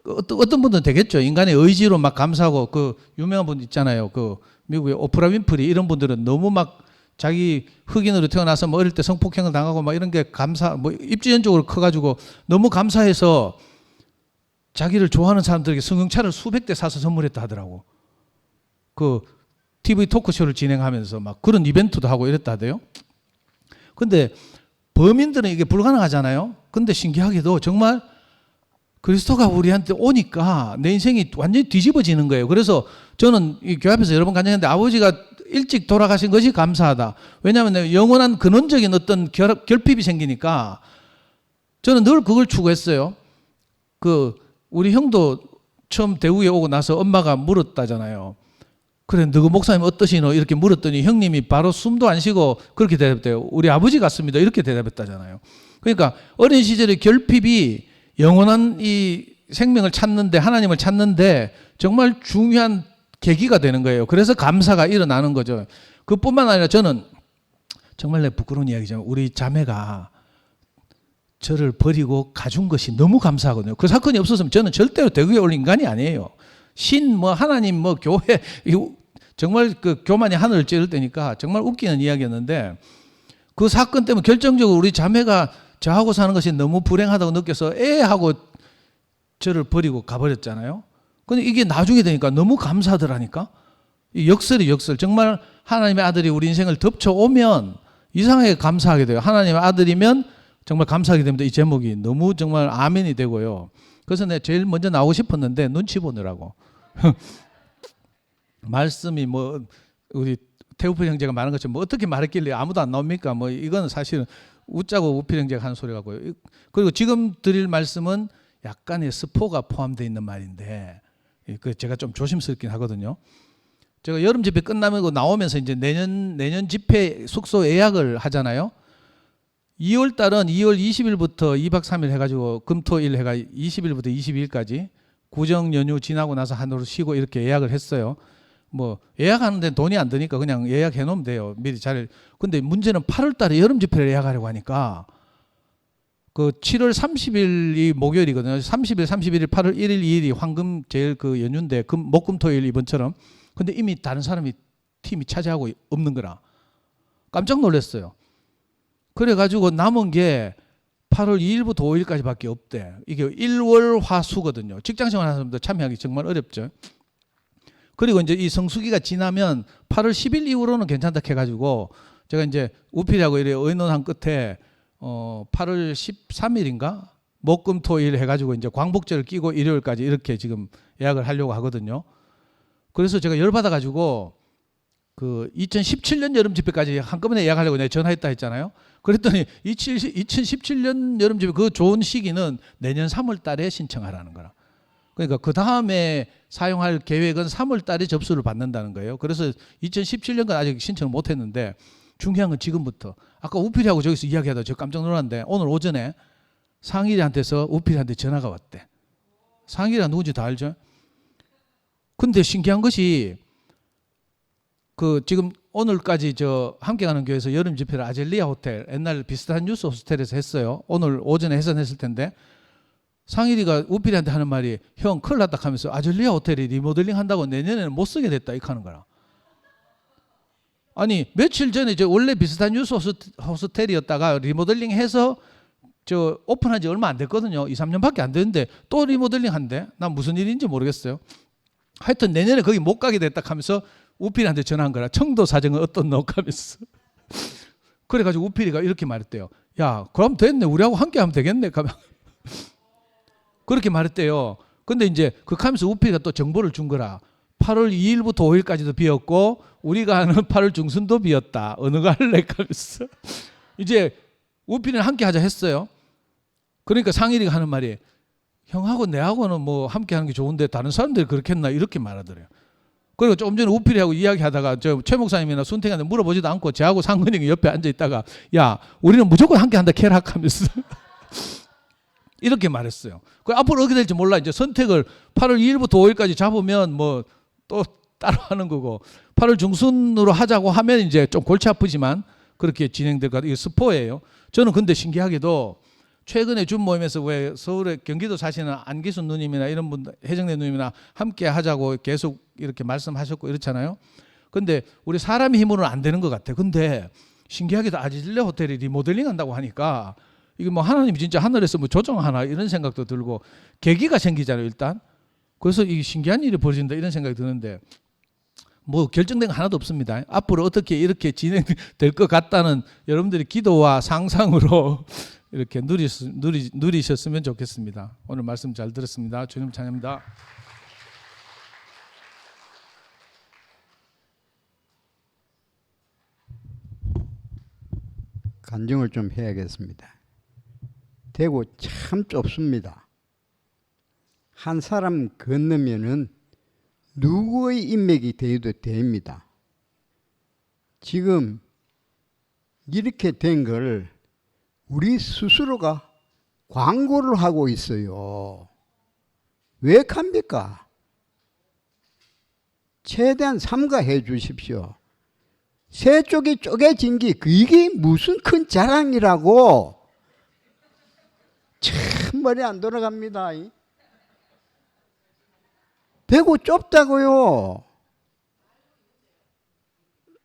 어떤 분들은 되겠죠. 인간의 의지로 막 감사하고 그 유명한 분 있잖아요. 그 미국의 오프라 윈프리 이런 분들은 너무 막 자기 흑인으로 태어나서 뭐 어릴 때 성폭행을 당하고 막 이런 게 감사 뭐 입지연적으로 커가지고 너무 감사해서 자기를 좋아하는 사람들에게 승용차를 수백 대 사서 선물했다 하더라고. 그 TV 토크쇼를 진행하면서 막 그런 이벤트도 하고 이랬다 하대요. 근데 범인들은 이게 불가능하잖아요. 근데 신기하게도 정말 그리스도가 우리한테 오니까 내 인생이 완전히 뒤집어지는 거예요. 그래서 저는 이 교회 앞에서 여러 번 간증했는데 아버지가 일찍 돌아가신 것이 감사하다. 왜냐하면 영원한 근원적인 어떤 결핍이 생기니까 저는 늘 그걸 추구했어요. 그 우리 형도 처음 대구에 오고 나서 엄마가 물었다잖아요. 그래 너그 목사님 어떠시노? 이렇게 물었더니 형님이 바로 숨도 안 쉬고 그렇게 대답했대요. 우리 아버지 같습니다. 이렇게 대답했다잖아요. 그러니까 어린 시절의 결핍이 영원한 이 생명을 찾는데 하나님을 찾는데 정말 중요한 계기가 되는 거예요. 그래서 감사가 일어나는 거죠. 그뿐만 아니라 저는 정말 내 부끄러운 이야기지만 우리 자매가 저를 버리고 가준 것이 너무 감사하거든요. 그 사건이 없었으면 저는 절대로 대구에 올 인간이 아니에요. 신, 뭐 하나님, 뭐 교회 정말 그 교만이 하늘을 찌를 때니까 정말 웃기는 이야기였는데 그 사건 때문에 결정적으로 우리 자매가 저하고 사는 것이 너무 불행하다고 느껴서 애하고 저를 버리고 가버렸잖아요. 근데 이게 나중에 되니까 너무 감사하더라니까. 이 역설이 역설. 정말 하나님의 아들이 우리 인생을 덮쳐오면 이상하게 감사하게 돼요. 하나님의 아들이면 정말 감사하게 됩니다. 이 제목이 너무 정말 아멘이 되고요. 그래서 내가 제일 먼저 나오고 싶었는데 눈치 보느라고. 말씀이 뭐 우리 태우필 형제가 말한 것처럼 뭐 어떻게 말했길래 아무도 안 나옵니까? 뭐 이건 사실은 웃자고 우필 형제가 하는 소리 같고요. 그리고 지금 드릴 말씀은 약간의 스포가 포함되어 있는 말인데 그 제가 좀 조심스럽긴 하거든요. 제가 여름 집회 끝나고 나오면서 이제 내년 집회 숙소 예약을 하잖아요. 2월 달은 2월 20일부터 2박 3일 해가지고 금토일 해가 20일부터 22일까지 구정 연휴 지나고 나서 하루 쉬고 이렇게 예약을 했어요. 뭐 예약하는 데는 돈이 안 드니까 그냥 예약해 놓으면 돼요. 미리 잘. 근데 문제는 8월 달에 여름 집회를 예약하려고 하니까 그 7월 30일이 목요일이거든요. 30일, 31일, 8월 1일, 2일이 황금 제일 그 연휴인데 목금토일 이번처럼. 근데 이미 다른 사람이 팀이 차지하고 없는 거라. 깜짝 놀랐어요. 그래가지고 남은 게 8월 2일부터 5일까지밖에 없대. 이게 1월 화수거든요. 직장생활 하는 사람들 참여하기 정말 어렵죠. 그리고 이제 이 성수기가 지나면 8월 10일 이후로는 괜찮다 해가지고 제가 이제 우필하고 이래 의논한 끝에 8월 13일인가 목금토일 해가지고 이제 광복절을 끼고 일요일까지 이렇게 지금 예약을 하려고 하거든요. 그래서 제가 열받아가지고 그 2017년 여름 집회까지 한꺼번에 예약하려고 내가 전화했다 했잖아요. 그랬더니 2017년 여름 집회 그 좋은 시기는 내년 3월 달에 신청하라는 거라. 그러니까 그 다음에 사용할 계획은 3월 달에 접수를 받는다는 거예요. 그래서 2017년까지 아직 신청을 못 했는데 중요한 건 지금부터. 아까 우필이하고 저기서 이야기하다 저 깜짝 놀랐는데 오늘 오전에 상일이한테서 우필이한테 전화가 왔대. 상일이가 누군지 다 알죠? 근데 신기한 것이 그 지금 오늘까지 저 함께 가는 교회에서 여름 집회를 아젤리아 호텔 옛날 비슷한 뉴스 호스텔에서 했어요. 오늘 오전에 해산했을 텐데 상일이가 우필이한테 하는 말이 형 큰일 났다 하면서 아젤리아 호텔이 리모델링 한다고 내년에는 못 쓰게 됐다 이렇게 하는 거라. 아니 며칠 전에 저 원래 비슷한 뉴스 호스텔이었다가 리모델링 해서 저 오픈한 지 얼마 안 됐거든요. 2, 3년밖에 안 됐는데 또 리모델링 한대. 난 무슨 일인지 모르겠어요. 하여튼 내년에 거기 못 가게 됐다 하면서 우필이한테 전화한 거라. 청도 사정은 어떻노 하면서. 그래가지고 우필이가 이렇게 말했대요. 야, 그럼 됐네. 우리하고 함께 하면 되겠네. 그렇게 말했대요. 근데 이제 그 하면서 우필이가 또 정보를 준 거라. 8월 2일부터 5일까지도 비었고 우리가 하는 8월 중순도 비었다. 어느 거 할래? 하면서 이제 우필이는 함께 하자 했어요. 그러니까 상일이가 하는 말이 형하고 내하고는 뭐 함께 하는 게 좋은데 다른 사람들이 그렇겠나 이렇게 말하더래요. 그리고 조금 전에 우필이하고 이야기하다가 저 최 목사님이나 순택한테 물어보지도 않고 저하고 상근형이 옆에 앉아 있다가 야 우리는 무조건 함께 한다 캐락하면서 이렇게 말했어요. 그 앞으로 어떻게 될지 몰라. 이제 선택을 8월 2일부터 5일까지 잡으면 뭐 또 따로 하는 거고 8월 중순으로 하자고 하면 이제 좀 골치 아프지만 그렇게 진행될 것 같아요. 이게 스포예요. 저는 근데 신기하게도 최근에 준 모임에서 왜 서울에 경기도 사시는 안기순 누님이나 이런 분, 해정래 누님이나 함께 하자고 계속 이렇게 말씀하셨고 이렇잖아요. 근데 우리 사람의 힘으로는 안 되는 것 같아요. 근데 신기하게도 아지질레 호텔이 리모델링 한다고 하니까 이게 뭐 하나님이 진짜 하늘에서 뭐 조정하나 이런 생각도 들고 계기가 생기잖아요, 일단. 그래서 이게 신기한 일이 벌어진다 이런 생각이 드는데 뭐 결정된 거 하나도 없습니다. 앞으로 어떻게 이렇게 진행될 것 같다는 여러분들이 기도와 상상으로 이렇게 누리셨으면 좋겠습니다. 오늘 말씀 잘 들었습니다. 주님 찬양합니다. 간증을 좀 해야겠습니다. 대구 참 좁습니다. 한 사람 건너면은 누구의 인맥이 되어도 됩니다. 지금 이렇게 된 걸 우리 스스로가 광고를 하고 있어요. 왜 합니까? 최대한 삼가해 주십시오. 세 쪽이 쪼개진 게 이게 무슨 큰 자랑이라고. 참 머리 안 돌아갑니다. 대구 좁다고요.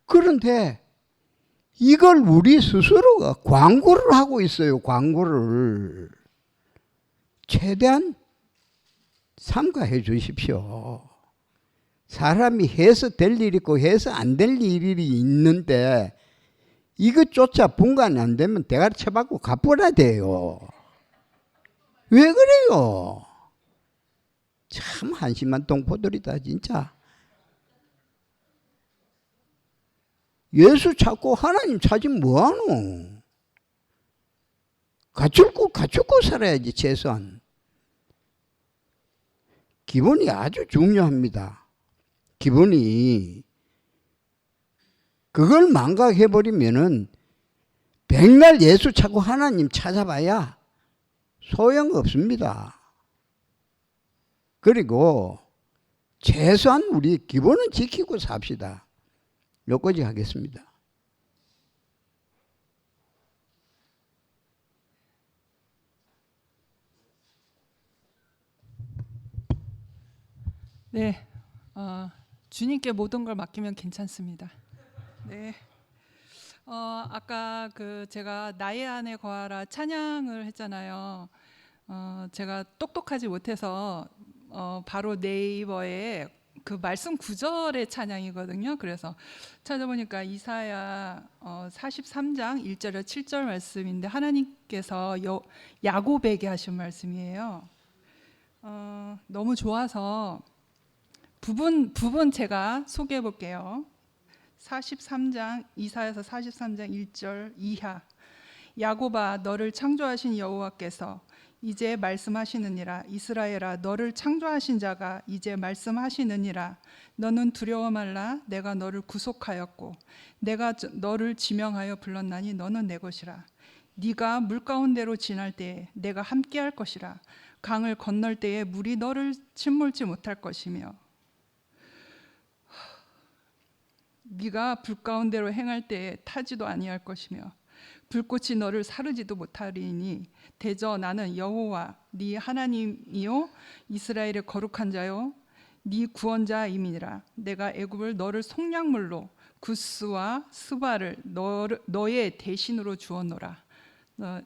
그런데 이걸 우리 스스로가 광고를 하고 있어요. 광고를. 최대한 삼가해 주십시오. 사람이 해서 될 일이 있고 해서 안 될 일이 있는데 이것조차 분간이 안 되면 대가리 쳐받고 갚아야 돼요. 왜 그래요? 참 한심한 동포들이다 진짜. 예수 찾고 하나님 찾으면 뭐하노? 갖추고 살아야지 최소한. 기본이 아주 중요합니다. 기본이. 그걸 망각해버리면은 백날 예수 찾고 하나님 찾아봐야 소용없습니다. 그리고 최소한 우리 기본은 지키고 삽시다. 여기까지 하겠습니다. 네, 주님께 모든 걸 맡기면 괜찮습니다. 네, 아까 제가 나의 안에 거하라 찬양을 했잖아요. 제가 똑똑하지 못해서 바로 네이버에 그 말씀 구절의 찬양이거든요. 그래서 찾아보니까 이사야 43장 1절에 7절 말씀인데 하나님께서 야곱에게 하신 말씀이에요. 너무 좋아서 부분 제가 소개해 볼게요. 43장 이사야서 43장 1절 이하. 야곱아 너를 창조하신 여호와께서 이제 말씀하시느니라. 이스라엘아 너를 창조하신 자가 이제 말씀하시느니라. 너는 두려워 말라. 내가 너를 구속하였고 내가 너를 지명하여 불렀나니 너는 내 것이라. 네가 물 가운데로 지날 때에 내가 함께할 것이라. 강을 건널 때에 물이 너를 침몰지 못할 것이며 네가 불 가운데로 행할 때에 타지도 아니할 것이며 불꽃이 너를 사르지도 못하리니 대저 나는 여호와 네 하나님이요 이스라엘의 거룩한 자요 네 구원자임이니라. 내가 애굽을 너를 속량물로 구스와 스바를 너의 대신으로 주었노라.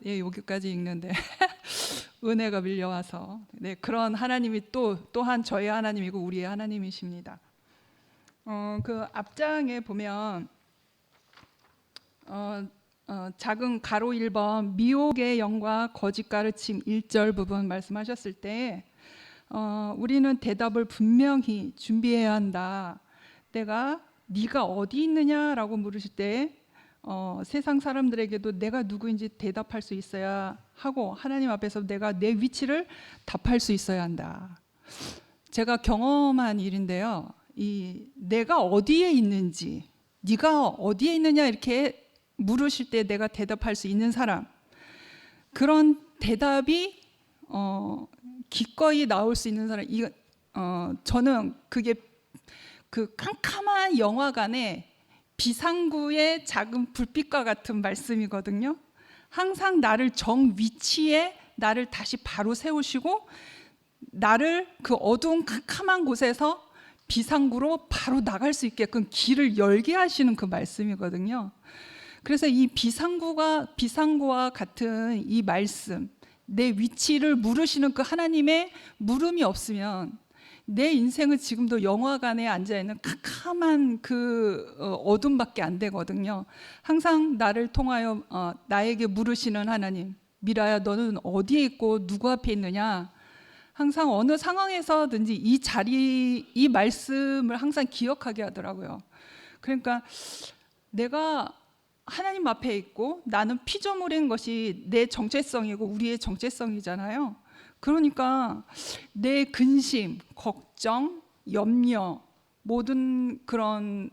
예, 여기까지 읽는데 은혜가 밀려와서 네, 그런 하나님이 또한 저의 하나님이고 우리의 하나님이십니다. 그 앞장에 보면 작은 가로 1번 미혹의 영과 거짓 가르침 1절 부분 말씀하셨을 때 우리는 대답을 분명히 준비해야 한다. 네가 어디 있느냐라고 물으실 때 세상 사람들에게도 내가 누구인지 대답할 수 있어야 하고 하나님 앞에서 내가 내 위치를 답할 수 있어야 한다. 제가 경험한 일인데요. 이 내가 어디에 있는지, 네가 어디에 있느냐 이렇게 물으실 때 내가 대답할 수 있는 사람, 그런 대답이 기꺼이 나올 수 있는 사람. 저는 그게 그 캄캄한 영화관에 비상구의 작은 불빛과 같은 말씀이거든요. 항상 나를 정 위치에 나를 다시 바로 세우시고 나를 그 어두운 캄캄한 곳에서 비상구로 바로 나갈 수 있게끔 길을 열게 하시는 그 말씀이거든요. 그래서 이 비상구와 같은 이 말씀, 내 위치를 물으시는 그 하나님의 물음이 없으면 내 인생은 지금도 영화관에 앉아있는 캄캄한 그 어둠밖에 안 되거든요. 항상 나를 통하여 나에게 물으시는 하나님, 미라야 너는 어디에 있고 누구 앞에 있느냐. 항상 어느 상황에서든지 이 말씀을 항상 기억하게 하더라고요. 그러니까 내가 하나님 앞에 있고 나는 피조물인 것이 내 정체성이고 우리의 정체성이잖아요. 그러니까 내 근심, 걱정, 염려, 모든 그런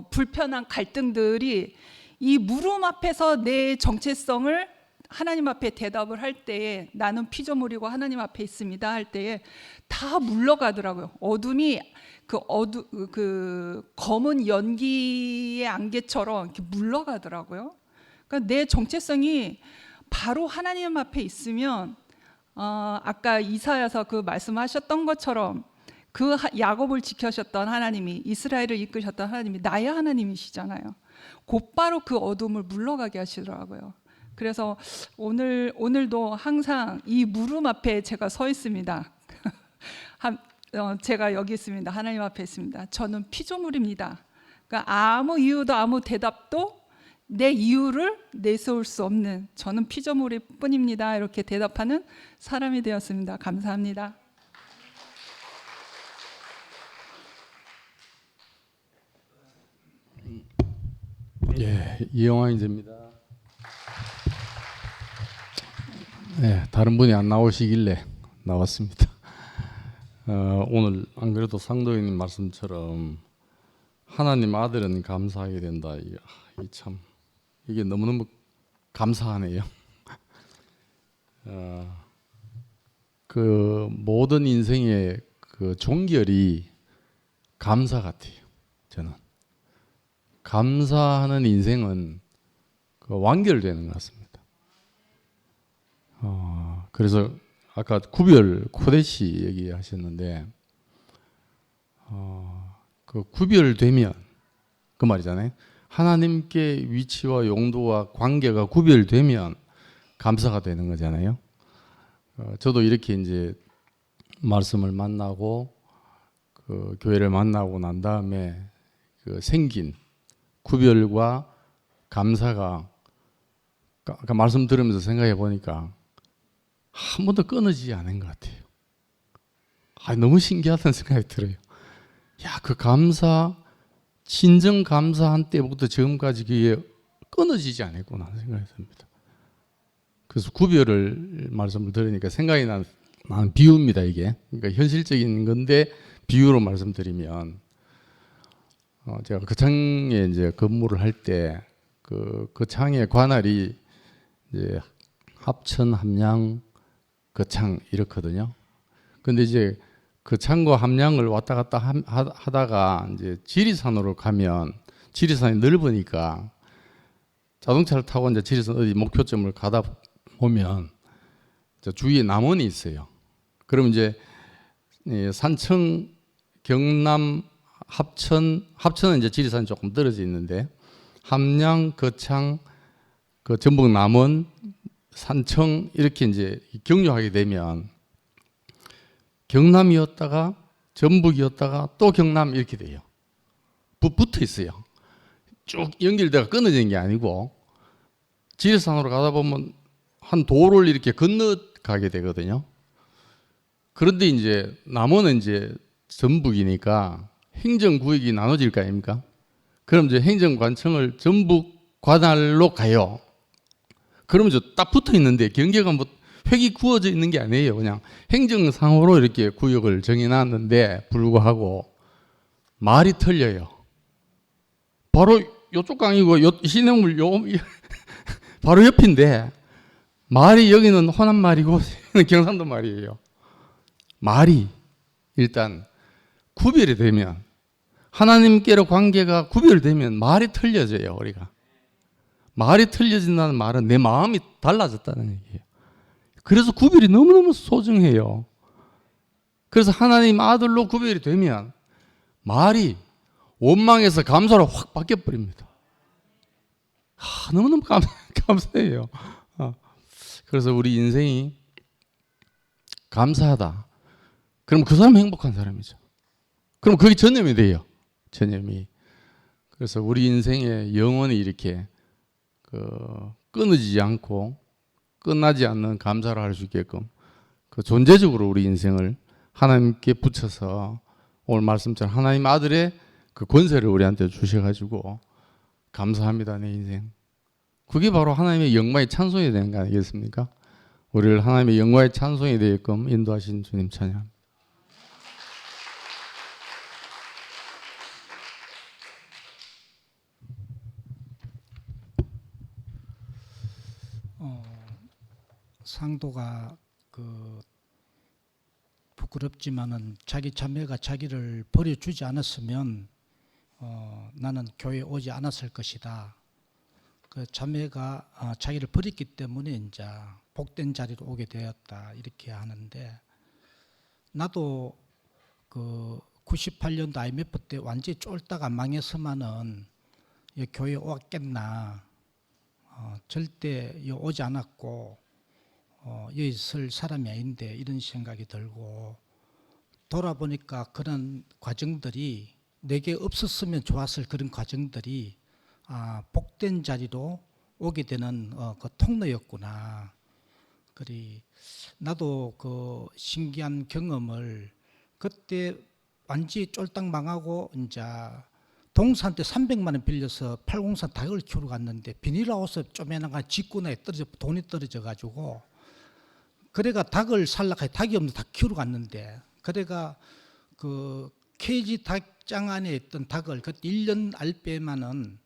불편한 갈등들이 이 물음 앞에서 내 정체성을 하나님 앞에 대답을 할 때에 나는 피조물이고 하나님 앞에 있습니다 할 때에 다 물러가더라고요. 어둠이 그 검은 연기의 안개처럼 이렇게 물러가더라고요. 그러니까 내 정체성이 바로 하나님 앞에 있으면 아까 이사야서 그 말씀하셨던 것처럼 그 야곱을 지켜셨던 하나님이 이스라엘을 이끄셨던 하나님이 나의 하나님이시잖아요. 곧바로 그 어둠을 물러가게 하시더라고요. 그래서 오늘도 항상 이 물음 앞에 제가 서 있습니다. 제가 여기 있습니다. 하나님 앞에 있습니다. 저는 피조물입니다. 그러니까 아무 이유도 아무 대답도 내 이유를 내세울 수 없는 저는 피조물일 뿐입니다. 이렇게 대답하는 사람이 되었습니다. 감사합니다. 예, 이영환 이제입니다. 네, 다른 분이 안 나오시길래 나왔습니다. 오늘 안 그래도 상도인님 말씀처럼 하나님 아들은 감사하게 된다. 이게 너무너무 감사하네요. 그 모든 인생의 그 종결이 감사 같아요. 저는 감사하는 인생은 그 완결되는 것 같습니다. 그래서 아까 구별 코데시 얘기하셨는데 그 구별되면 그 말이잖아요. 하나님께 위치와 용도와 관계가 구별되면 감사가 되는 거잖아요. 저도 이렇게 이제 말씀을 만나고 그 교회를 만나고 난 다음에 그 생긴 구별과 감사가 아까 말씀 들으면서 생각해 보니까 한 번도 끊어지지 않은 것 같아요. 너무 신기하다는 생각이 들어요. 야, 그 감사, 진정 감사한 때부터 지금까지 그게 끊어지지 않았구나 하는 생각이 듭니다. 그래서 구별을 말씀을 들으니까 생각이 나는 비유입니다, 이게. 그러니까 현실적인 건데 비유로 말씀드리면 제가 그 창에 이제 근무를 할 때 그 창의 관할이 이제 합천, 함양, 거창 이렇거든요. 근데 이제 그 창과 함양을 왔다 갔다 하다가 이제 지리산으로 가면 지리산이 넓으니까 자동차를 타고 이제 지리산 어디 목표점을 가다 보면 주위에 남원이 있어요. 그럼 이제 산청, 경남, 합천은 이제 지리산이 조금 떨어져 있는데 함양, 거창, 그 전북 남원, 산청 이렇게 이제 경유하게 되면 경남이었다가 전북이었다가 또 경남 이렇게 돼요. 붙어 있어요. 쭉 연결돼가 끊어지는 게 아니고 지리산으로 가다 보면 한 도를 이렇게 건너가게 되거든요. 그런데 이제 남원은 이제 전북이니까 행정구역이 나눠질 거 아닙니까? 그럼 이제 행정관청을 전북 관할로 가요. 그러면 딱 붙어 있는데 경계가 뭐 획이 구워져 있는 게 아니에요. 그냥 행정상으로 이렇게 구역을 정해놨는데 불구하고 말이 틀려요. 바로 요쪽 강이고 시냇물 바로 옆인데 말이 여기는 호남 말이고 여기는 경상도 말이에요. 말이 일단 구별이 되면 하나님께로 관계가 구별되면 말이 틀려져요. 우리가 말이 틀려진다는 말은 내 마음이 달라졌다는 얘기예요. 그래서 구별이 너무너무 소중해요. 그래서 하나님 아들로 구별이 되면 말이 원망에서 감사로 확 바뀌어버립니다. 너무너무 감사해요. 그래서 우리 인생이 감사하다. 그럼 그 사람은 행복한 사람이죠. 그럼 그게 전념이 돼요. 전념이. 그래서 우리 인생에 영원히 이렇게 끊어지지 않고 끝나지 않는 감사를 할 수 있게끔 그 존재적으로 우리 인생을 하나님께 붙여서 오늘 말씀처럼 하나님 아들의 그 권세를 우리한테 주셔가지고 감사합니다 내 인생. 그게 바로 하나님의 영광의 찬송이 되는 거 아니겠습니까? 우리를 하나님의 영광의 찬송이 되게끔 인도하신 주님 찬양. 상도가 부끄럽지만은 자기 자매가 자기를 버려주지 않았으면 나는 교회에 오지 않았을 것이다. 그 자매가 자기를 버렸기 때문에 이제 복된 자리로 오게 되었다 이렇게 하는데 나도 98년도 IMF 때 완전히 쫄다가 망했으면은 교회에 왔겠나. 절대 오지 않았고 여기 있을 사람이 아닌데 이런 생각이 들고 돌아보니까 그런 과정들이 내게 없었으면 좋았을 그런 과정들이 복된 자리로 오게 되는 그 통로였구나. 그리 나도 그 신기한 경험을 그때 완전히 쫄딱 망하고 이제 동산때 300만 원 빌려서 팔공산 닭을 키우러 갔는데 비닐하우스 쪼매난 거 직구나에 돈이 떨어져 가지고 그래가 닭을 살라고 닭이 없는 닭 키우러 갔는데 그래가 그 케이지 닭장 안에 있던 닭을 그 1년 알 빼면은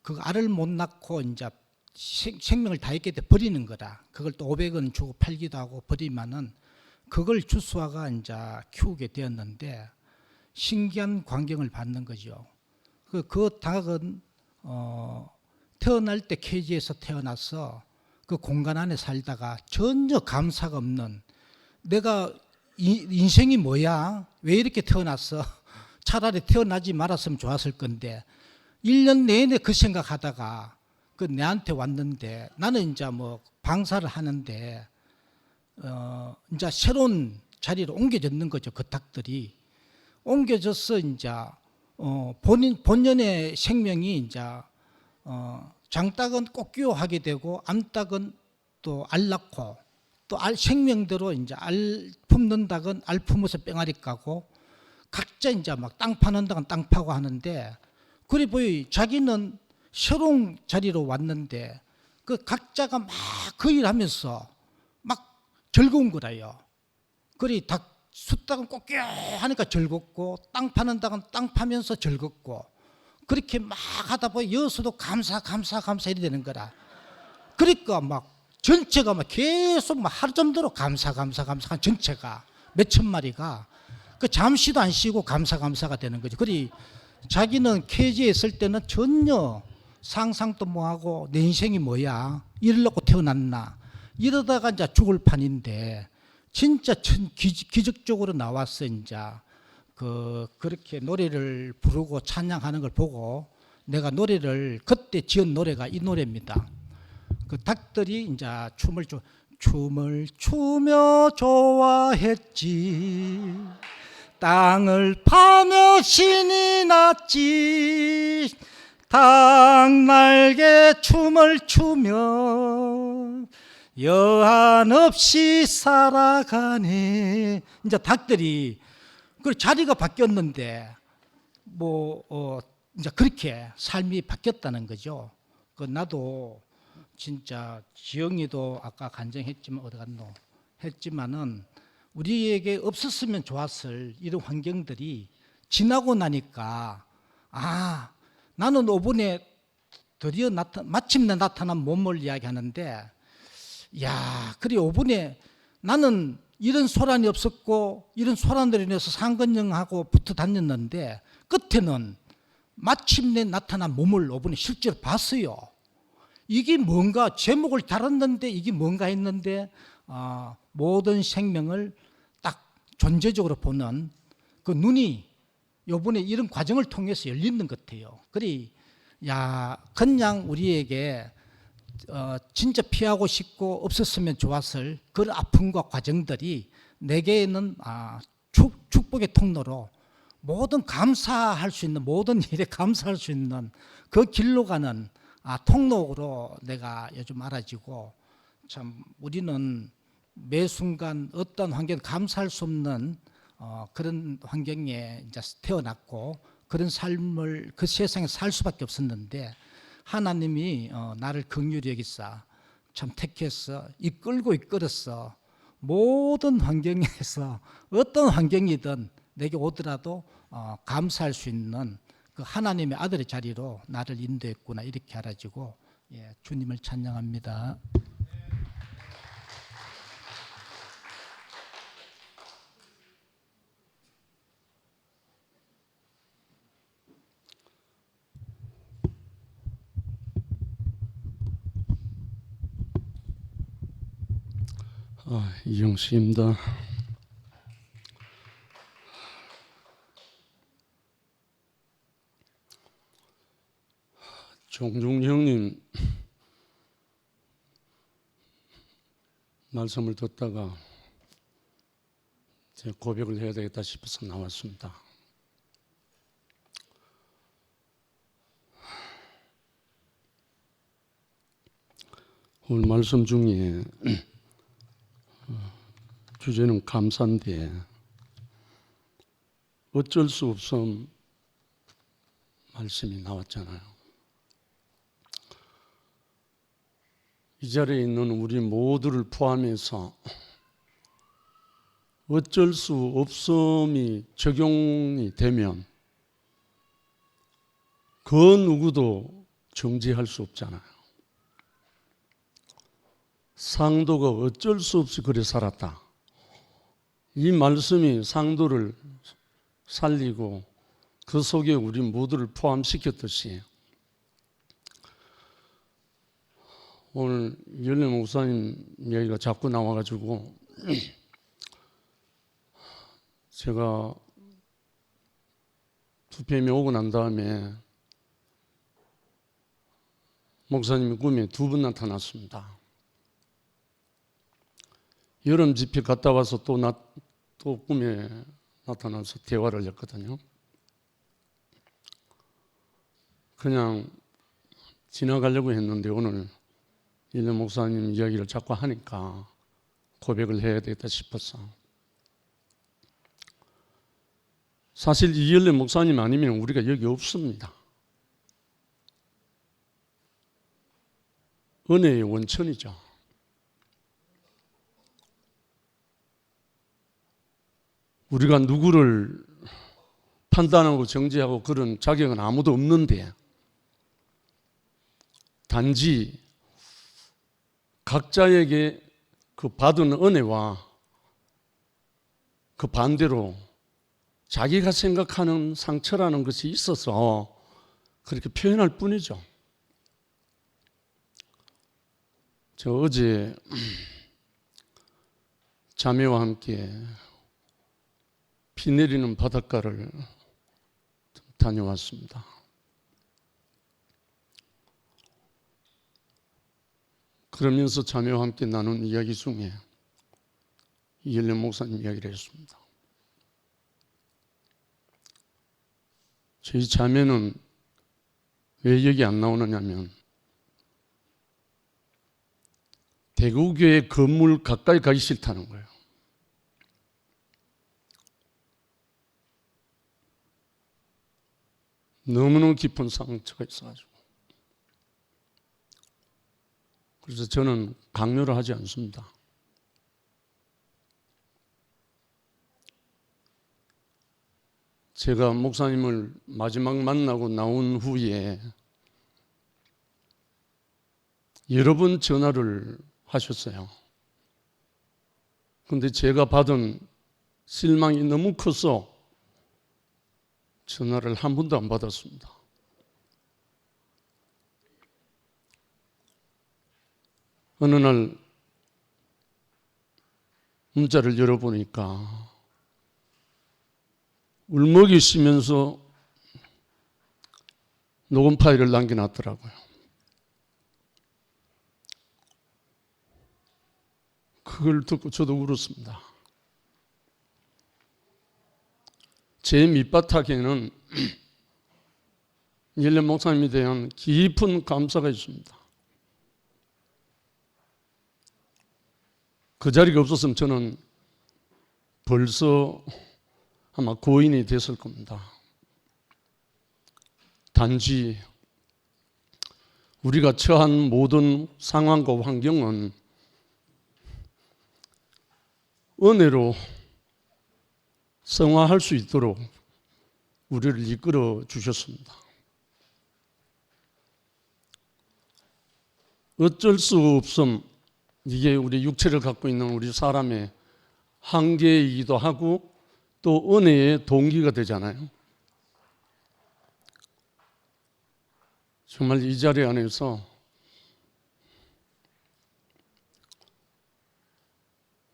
그 알을 못 낳고 이제 생명을 다했기 때문에 버리는 거다. 그걸 또 500원 주고 팔기도 하고 버리면은 그걸 주수화가 이제 키우게 되었는데 신기한 광경을 받는 거죠. 그 닭은 태어날 때 케이지에서 태어나서 그 공간 안에 살다가 전혀 감사가 없는 내가 인생이 뭐야? 왜 이렇게 태어났어? 차라리 태어나지 말았으면 좋았을 건데 1년 내내 그 생각하다가 그 내한테 왔는데 나는 이제 뭐 방사를 하는데 이제 새로운 자리로 옮겨졌는 거죠. 그 닭들이 옮겨져서 이제 본연의 생명이 이제 장닭은 꼭 끼워하게 되고 암닭은 또 알 낳고 또 생명대로 이제 알 품는 닭은 알 품어서 뺑아리 까고 각자 이제 막 땅 파는 닭은 땅 파고 하는데 그래 보이 자기는 새로운 자리로 왔는데 그 각자가 막 그 일하면서 막 즐거운 거라요. 그래 닭 숫닭은 꼭 하니까 즐겁고 땅 파는 닭은 땅 파면서 즐겁고 그렇게 막 하다 보니 여수도 감사 이래 되는 거라. 그러니까 막 전체가 막 계속 막 하루 정도로 감사 전체가 몇천 마리가 그 잠시도 안 쉬고 감사가 되는 거죠. 그리 자기는 케이지에 있을 때는 전혀 상상도 뭐하고 내 인생이 뭐야 이러려고 태어났나 이러다가 이제 죽을 판인데 진짜 기적적으로 나왔어. 이제 그렇게 노래를 부르고 찬양하는 걸 보고 내가 노래를 그때 지은 노래가 이 노래입니다. 그 닭들이 이제 춤을 추며 좋아했지. 땅을 파며 신이 났지. 닭 날개 춤을 추며 여한 없이 살아가네. 이제 닭들이 그 자리가 바뀌었는데 이제 그렇게 삶이 바뀌었다는 거죠. 그 나도 진짜 지영이도 아까 간증했지만 어디 갔노 했지만은 우리에게 없었으면 좋았을 이런 환경들이 지나고 나니까 나는 이번에 드디어 마침내 나타난 몸을 이야기하는데 그래 이번에 나는 이런 소란이 없었고 이런 소란들로 인해서 상근영하고 붙어 다녔는데 끝에는 마침내 나타난 몸을 이번에 실제로 봤어요. 이게 뭔가 제목을 달았는데 이게 뭔가 했는데 모든 생명을 딱 존재적으로 보는 그 눈이 이번에 이런 과정을 통해서 열리는 것 같아요. 그래 그냥 우리에게 진짜 피하고 싶고 없었으면 좋았을 그런 아픔과 과정들이 내게는 축복의 통로로 모든 감사할 수 있는 모든 일에 감사할 수 있는 그 길로 가는 통로로 내가 요즘 알아지고 참 우리는 매 순간 어떤 환경 감사할 수 없는 그런 환경에 이제 태어났고 그런 삶을 그 세상에 살 수밖에 없었는데 하나님이 나를 긍휼히 여기사 참 택해서 이끌었어. 모든 환경에서 어떤 환경이든 내게 오더라도 감사할 수 있는 그 하나님의 아들의 자리로 나를 인도했구나 이렇게 알아지고 주님을 찬양합니다. 이영수입니다. 종중 형님 말씀을 듣다가 제 고백을 해야 되겠다 싶어서 나왔습니다. 오늘 말씀 중에 주제는 감사인데 어쩔 수 없음 말씀이 나왔잖아요. 이 자리에 있는 우리 모두를 포함해서 어쩔 수 없음이 적용이 되면 그 누구도 정지할 수 없잖아요. 상도가 어쩔 수 없이 그래 살았다. 이 말씀이 상도를 살리고 그 속에 우리 모두를 포함시켰듯이 오늘 이현래 목사님 얘기가 자꾸 나와가지고 제가 투표임이 오고 난 다음에 목사님이 꿈에 2번 나타났습니다. 여름 집회 갔다 와서 또 꿈에 나타나서 대화를 했거든요. 그냥 지나가려고 했는데 오늘 이현래 목사님 이야기를 자꾸 하니까 고백을 해야 되겠다 싶었어. 사실 이현래 목사님 아니면 우리가 여기 없습니다. 은혜의 원천이죠. 우리가 누구를 판단하고 정죄하고 그런 자격은 아무도 없는데 단지 각자에게 그 받은 은혜와 그 반대로 자기가 생각하는 상처라는 것이 있어서 그렇게 표현할 뿐이죠. 저 어제 자매와 함께 비 내리는 바닷가를 다녀왔습니다. 그러면서 자매와 함께 나눈 이야기 중에 이일련 목사님 이야기를 했습니다. 저희 자매는 왜 여기 안 나오느냐면 대구교회 건물 가까이 가기 싫다는 거예요. 너무너무 깊은 상처가 있어가지고. 그래서 저는 강요를 하지 않습니다. 제가 목사님을 마지막 만나고 나온 후에 여러 번 전화를 하셨어요. 그런데 제가 받은 실망이 너무 커서 전화를 한 번도 안 받았습니다. 어느 날 문자를 열어보니까 울먹이시면서 녹음 파일을 남겨놨더라고요. 그걸 듣고 저도 울었습니다. 제 밑바닥에는 이일련 목사님에 대한 깊은 감사가 있습니다. 그 자리가 없었으면 저는 벌써 아마 고인이 됐을 겁니다. 단지 우리가 처한 모든 상황과 환경은 은혜로 성화할 수 있도록 우리를 이끌어 주셨습니다. 어쩔 수 없음, 이게 우리 육체를 갖고 있는 우리 사람의 한계이기도 하고 또 은혜의 동기가 되잖아요. 정말 이 자리 안에서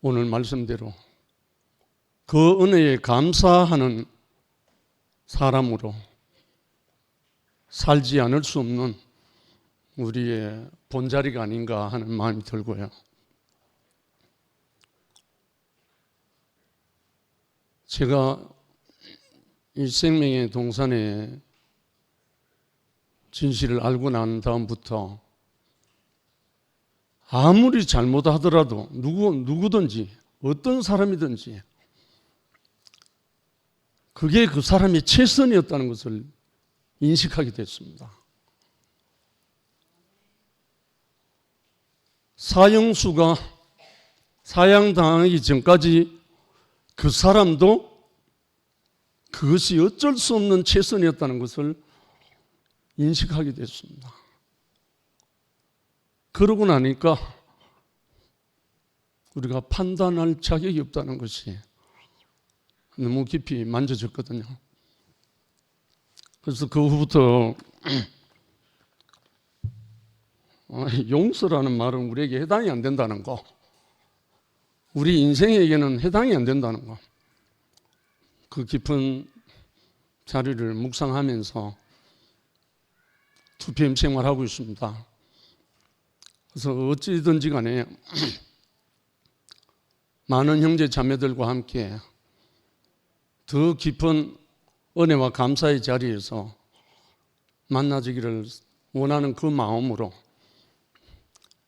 오늘 말씀대로 그 은혜에 감사하는 사람으로 살지 않을 수 없는 우리의 본자리가 아닌가 하는 마음이 들고요. 제가 이 생명의 동산의 진실을 알고 난 다음부터 아무리 잘못하더라도 누구든지 어떤 사람이든지 그게 그 사람의 최선이었다는 것을 인식하게 됐습니다. 사형수가 사형당하기 전까지 그 사람도 그것이 어쩔 수 없는 최선이었다는 것을 인식하게 됐습니다. 그러고 나니까 우리가 판단할 자격이 없다는 것이 너무 깊이 만져졌거든요. 그래서 그 후부터 용서라는 말은 우리에게 해당이 안 된다는 거, 우리 인생에게는 해당이 안 된다는 거, 그 깊은 자리를 묵상하면서 2PM 생활하고 있습니다. 그래서 어찌든지 간에 많은 형제 자매들과 함께 더 깊은 은혜와 감사의 자리에서 만나지기를 원하는 그 마음으로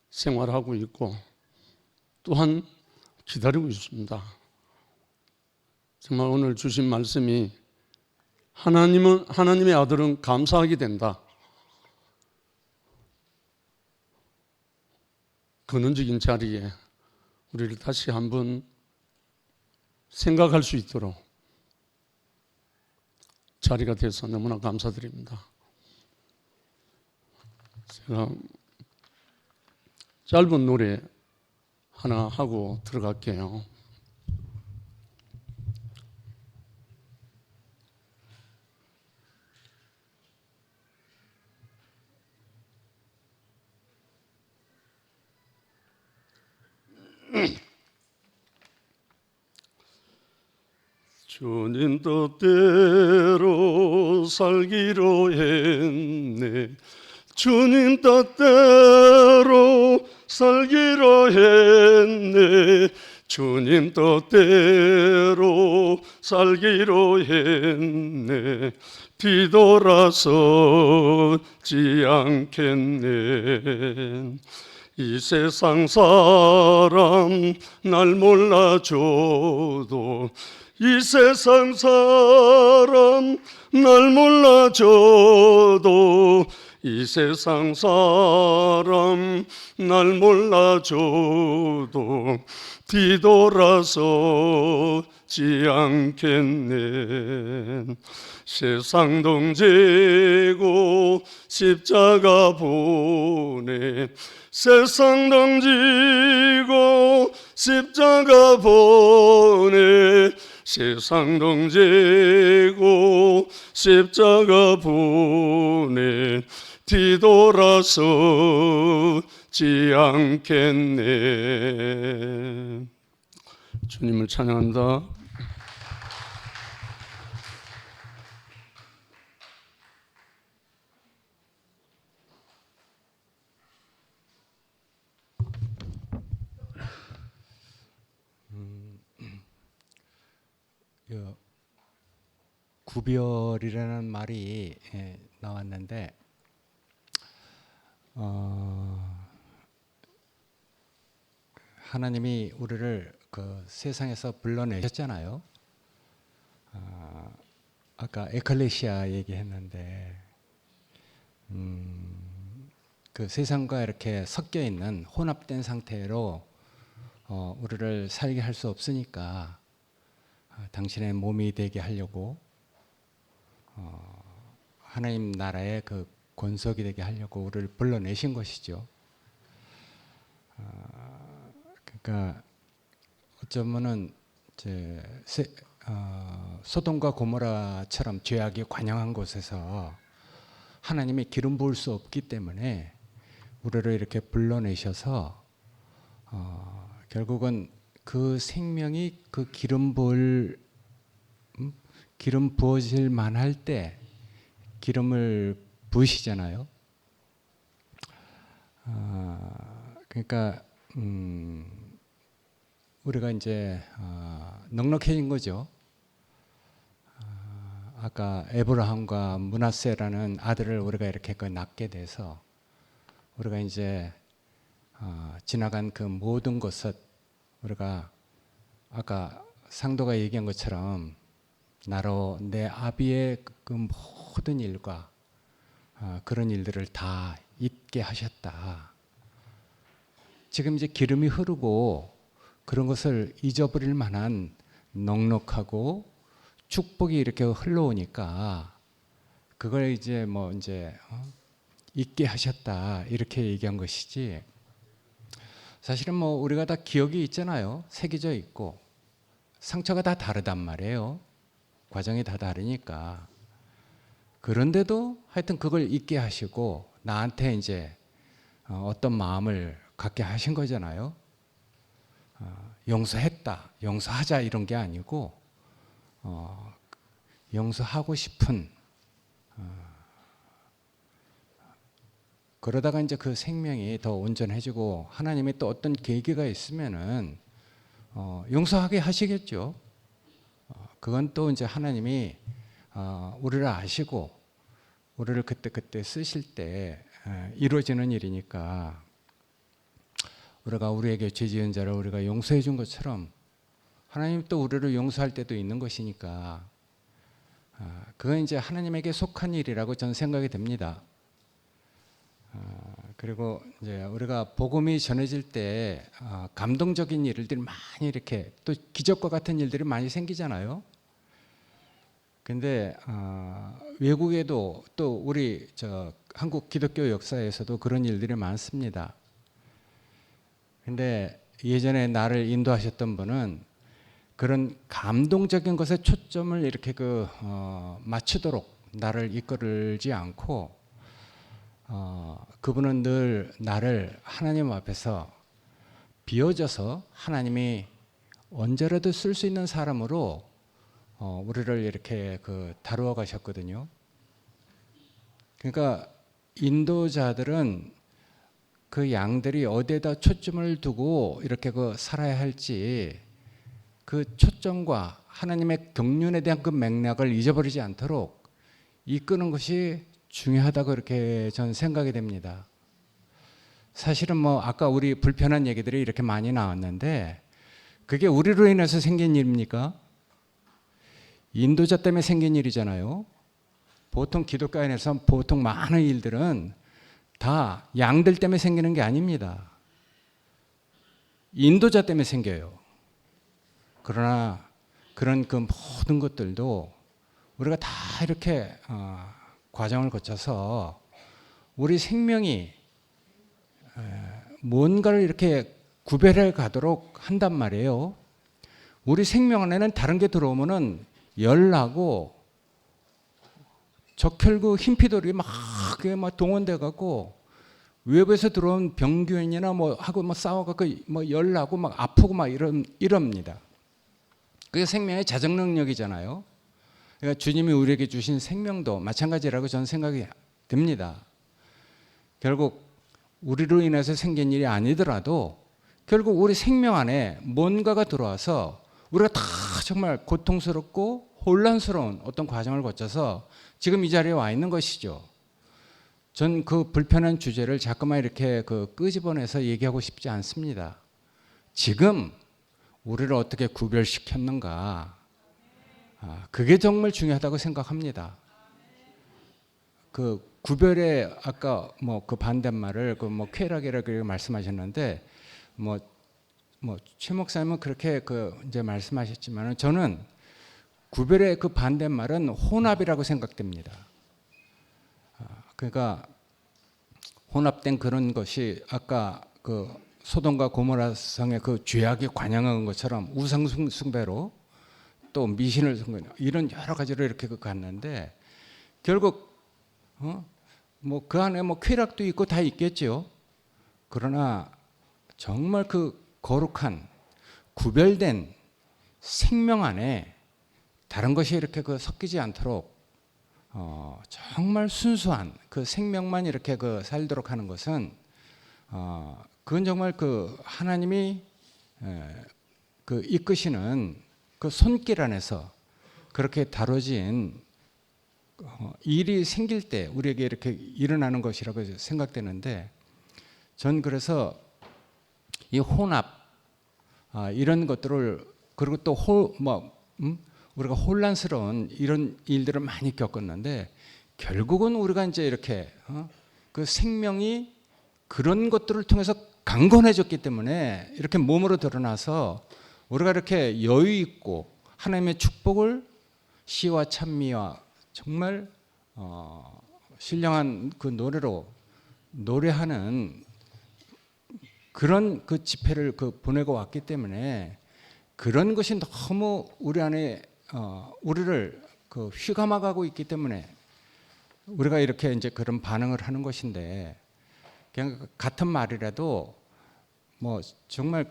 생활하고 있고 또한 기다리고 있습니다. 정말 오늘 주신 말씀이 하나님의 아들은 감사하게 된다. 근원적인 자리에 우리를 다시 한번 생각할 수 있도록 자리가 돼서 너무나 감사드립니다. 제가 짧은 노래 하나 하고 들어갈게요. 주님 뜻대로 살기로 했네. 주님 뜻대로 살기로 했네. 주님 뜻대로 살기로 했네. 뒤돌아서지 않겠네. 이 세상 사람 날 몰라줘도, 이 세상 사람 날 몰라줘도, 이 세상 사람 날 몰라줘도 뒤돌아서지 않겠네. 세상 동지고 십자가 보내. 세상 동지고 십자가 보내. 세상 동지고 십자가 보내. 뒤돌아서지 않겠네. 주님을 찬양한다. 구별이라는 말이 나왔는데, 하나님이 우리를 그 세상에서 불러내셨잖아요. 아까 에클레시아 얘기했는데, 그 세상과 이렇게 섞여 있는 혼합된 상태로 우리를 살게 할 수 없으니까 당신의 몸이 되게 하려고, 하나님 나라의 그 권속이 되게 하려고 우리를 불러내신 것이죠. 그러니까 어쩌면은 소돔과 고모라처럼 죄악이 관영한 곳에서 하나님이 기름 부을 수 없기 때문에 우리를 이렇게 불러내셔서 결국은 그 생명이 그 기름 부어질 만할 때 기름을 부으시잖아요. 그러니까 우리가 이제 넉넉해진 거죠. 아까 에브라함과 므낫세라는 아들을 우리가 이렇게 낳게 돼서 우리가 이제 지나간 그 모든 것을 우리가 아까 상도가 얘기한 것처럼 나로 내 아비의 그 모든 일과 그런 일들을 다 잊게 하셨다. 지금 이제 기름이 흐르고 그런 것을 잊어버릴 만한 넉넉하고 축복이 이렇게 흘러오니까 그걸 이제 잊게 하셨다 이렇게 얘기한 것이지, 사실은 우리가 다 기억이 있잖아요. 새겨져 있고 상처가 다 다르단 말이에요. 과정이 다 다르니까. 그런데도 하여튼 그걸 잊게 하시고 나한테 이제 어떤 마음을 갖게 하신 거잖아요. 용서했다, 용서하자 이런 게 아니고 용서하고 싶은, 그러다가 이제 그 생명이 더 온전해지고 하나님이 또 어떤 계기가 있으면은 용서하게 하시겠죠. 그건 또 이제 하나님이 우리를 아시고 우리를 그때 쓰실 때 이루어지는 일이니까, 우리가 우리에게 죄 지은 자를 우리가 용서해 준 것처럼 하나님 또 우리를 용서할 때도 있는 것이니까, 그건 이제 하나님에게 속한 일이라고 저는 생각이 됩니다. 그리고 이제 우리가 복음이 전해질 때 감동적인 일들이 많이 이렇게 또 기적과 같은 일들이 많이 생기잖아요. 근데 외국에도 또 우리 한국 기독교 역사에서도 그런 일들이 많습니다. 근데 예전에 나를 인도하셨던 분은 그런 감동적인 것에 초점을 이렇게 맞추도록 나를 이끌지 않고, 그분은 늘 나를 하나님 앞에서 비워져서 하나님이 언제라도 쓸 수 있는 사람으로 우리를 이렇게 다루어 가셨거든요. 그러니까 인도자들은 그 양들이 어디에다 초점을 두고 이렇게 그 살아야 할지 그 초점과 하나님의 경륜에 대한 그 맥락을 잊어버리지 않도록 이끄는 것이 중요하다고 이렇게 저는 생각이 됩니다. 사실은 뭐 아까 우리 불편한 얘기들이 이렇게 많이 나왔는데 그게 우리로 인해서 생긴 일입니까? 인도자 때문에 생긴 일이잖아요. 보통 기독교 안에서 보통 많은 일들은 다 양들 때문에 생기는 게 아닙니다. 인도자 때문에 생겨요. 그러나 그런 그 모든 것들도 우리가 다 이렇게 과정을 거쳐서 우리 생명이 뭔가를 이렇게 구별해 가도록 한단 말이에요. 우리 생명 안에는 다른 게 들어오면은 열나고 적혈구 힘피돌이 막 동원돼 갖고 외부에서 들어온 병균이나 뭐 하고 뭐 싸워갖고 뭐 열나고 막 아프고 막 이럽니다. 그게 생명의 자정 능력이잖아요. 그러니까 주님이 우리에게 주신 생명도 마찬가지라고 저는 생각이 듭니다. 결국 우리로 인해서 생긴 일이 아니더라도 결국 우리 생명 안에 뭔가가 들어와서 우리가 다 정말 고통스럽고 혼란스러운 어떤 과정을 거쳐서 지금 이 자리에 와 있는 것이죠. 전 그 불편한 주제를 자꾸만 이렇게 끄집어내서 얘기하고 싶지 않습니다. 지금 우리를 어떻게 구별시켰는가, 그게 정말 중요하다고 생각합니다. 그 구별의 아까 뭐 그 반대말을 뭐 쾌락이라고 말씀하셨는데 최 목사님은 그렇게 이제 말씀하셨지만은 저는 구별의 그 반대말은 혼합이라고 생각됩니다. 그러니까 혼합된 그런 것이 아까 그 소돔과 고모라 성의 그 죄악이 관영한 것처럼 우상 숭배로 또 미신을 숭배하는 이런 여러 가지로 이렇게 갔는데 결국 뭐 그 안에 뭐 쾌락도 있고 다 있겠죠. 그러나 정말 그 거룩한 구별된 생명 안에 다른 것이 이렇게 섞이지 않도록 정말 순수한 그 생명만 이렇게 살도록 하는 것은 그건 정말 그 하나님이 그 이끄시는 그 손길 안에서 그렇게 다뤄진 일이 생길 때 우리에게 이렇게 일어나는 것이라고 생각되는데 전 그래서 이 혼합 이런 것들을 그리고 또 우리가 혼란스러운 이런 일들을 많이 겪었는데 결국은 우리가 이제 이렇게 그 생명이 그런 것들을 통해서 강건해졌기 때문에 이렇게 몸으로 드러나서 우리가 이렇게 여유 있고 하나님의 축복을 시와 찬미와 정말 신령한 그 노래로 노래하는 그런 그 집회를 보내고 왔기 때문에 그런 것이 너무 우리 안에 우리를 휘감아가고 있기 때문에 우리가 이렇게 이제 그런 반응을 하는 것인데 그냥 같은 말이라도 뭐 정말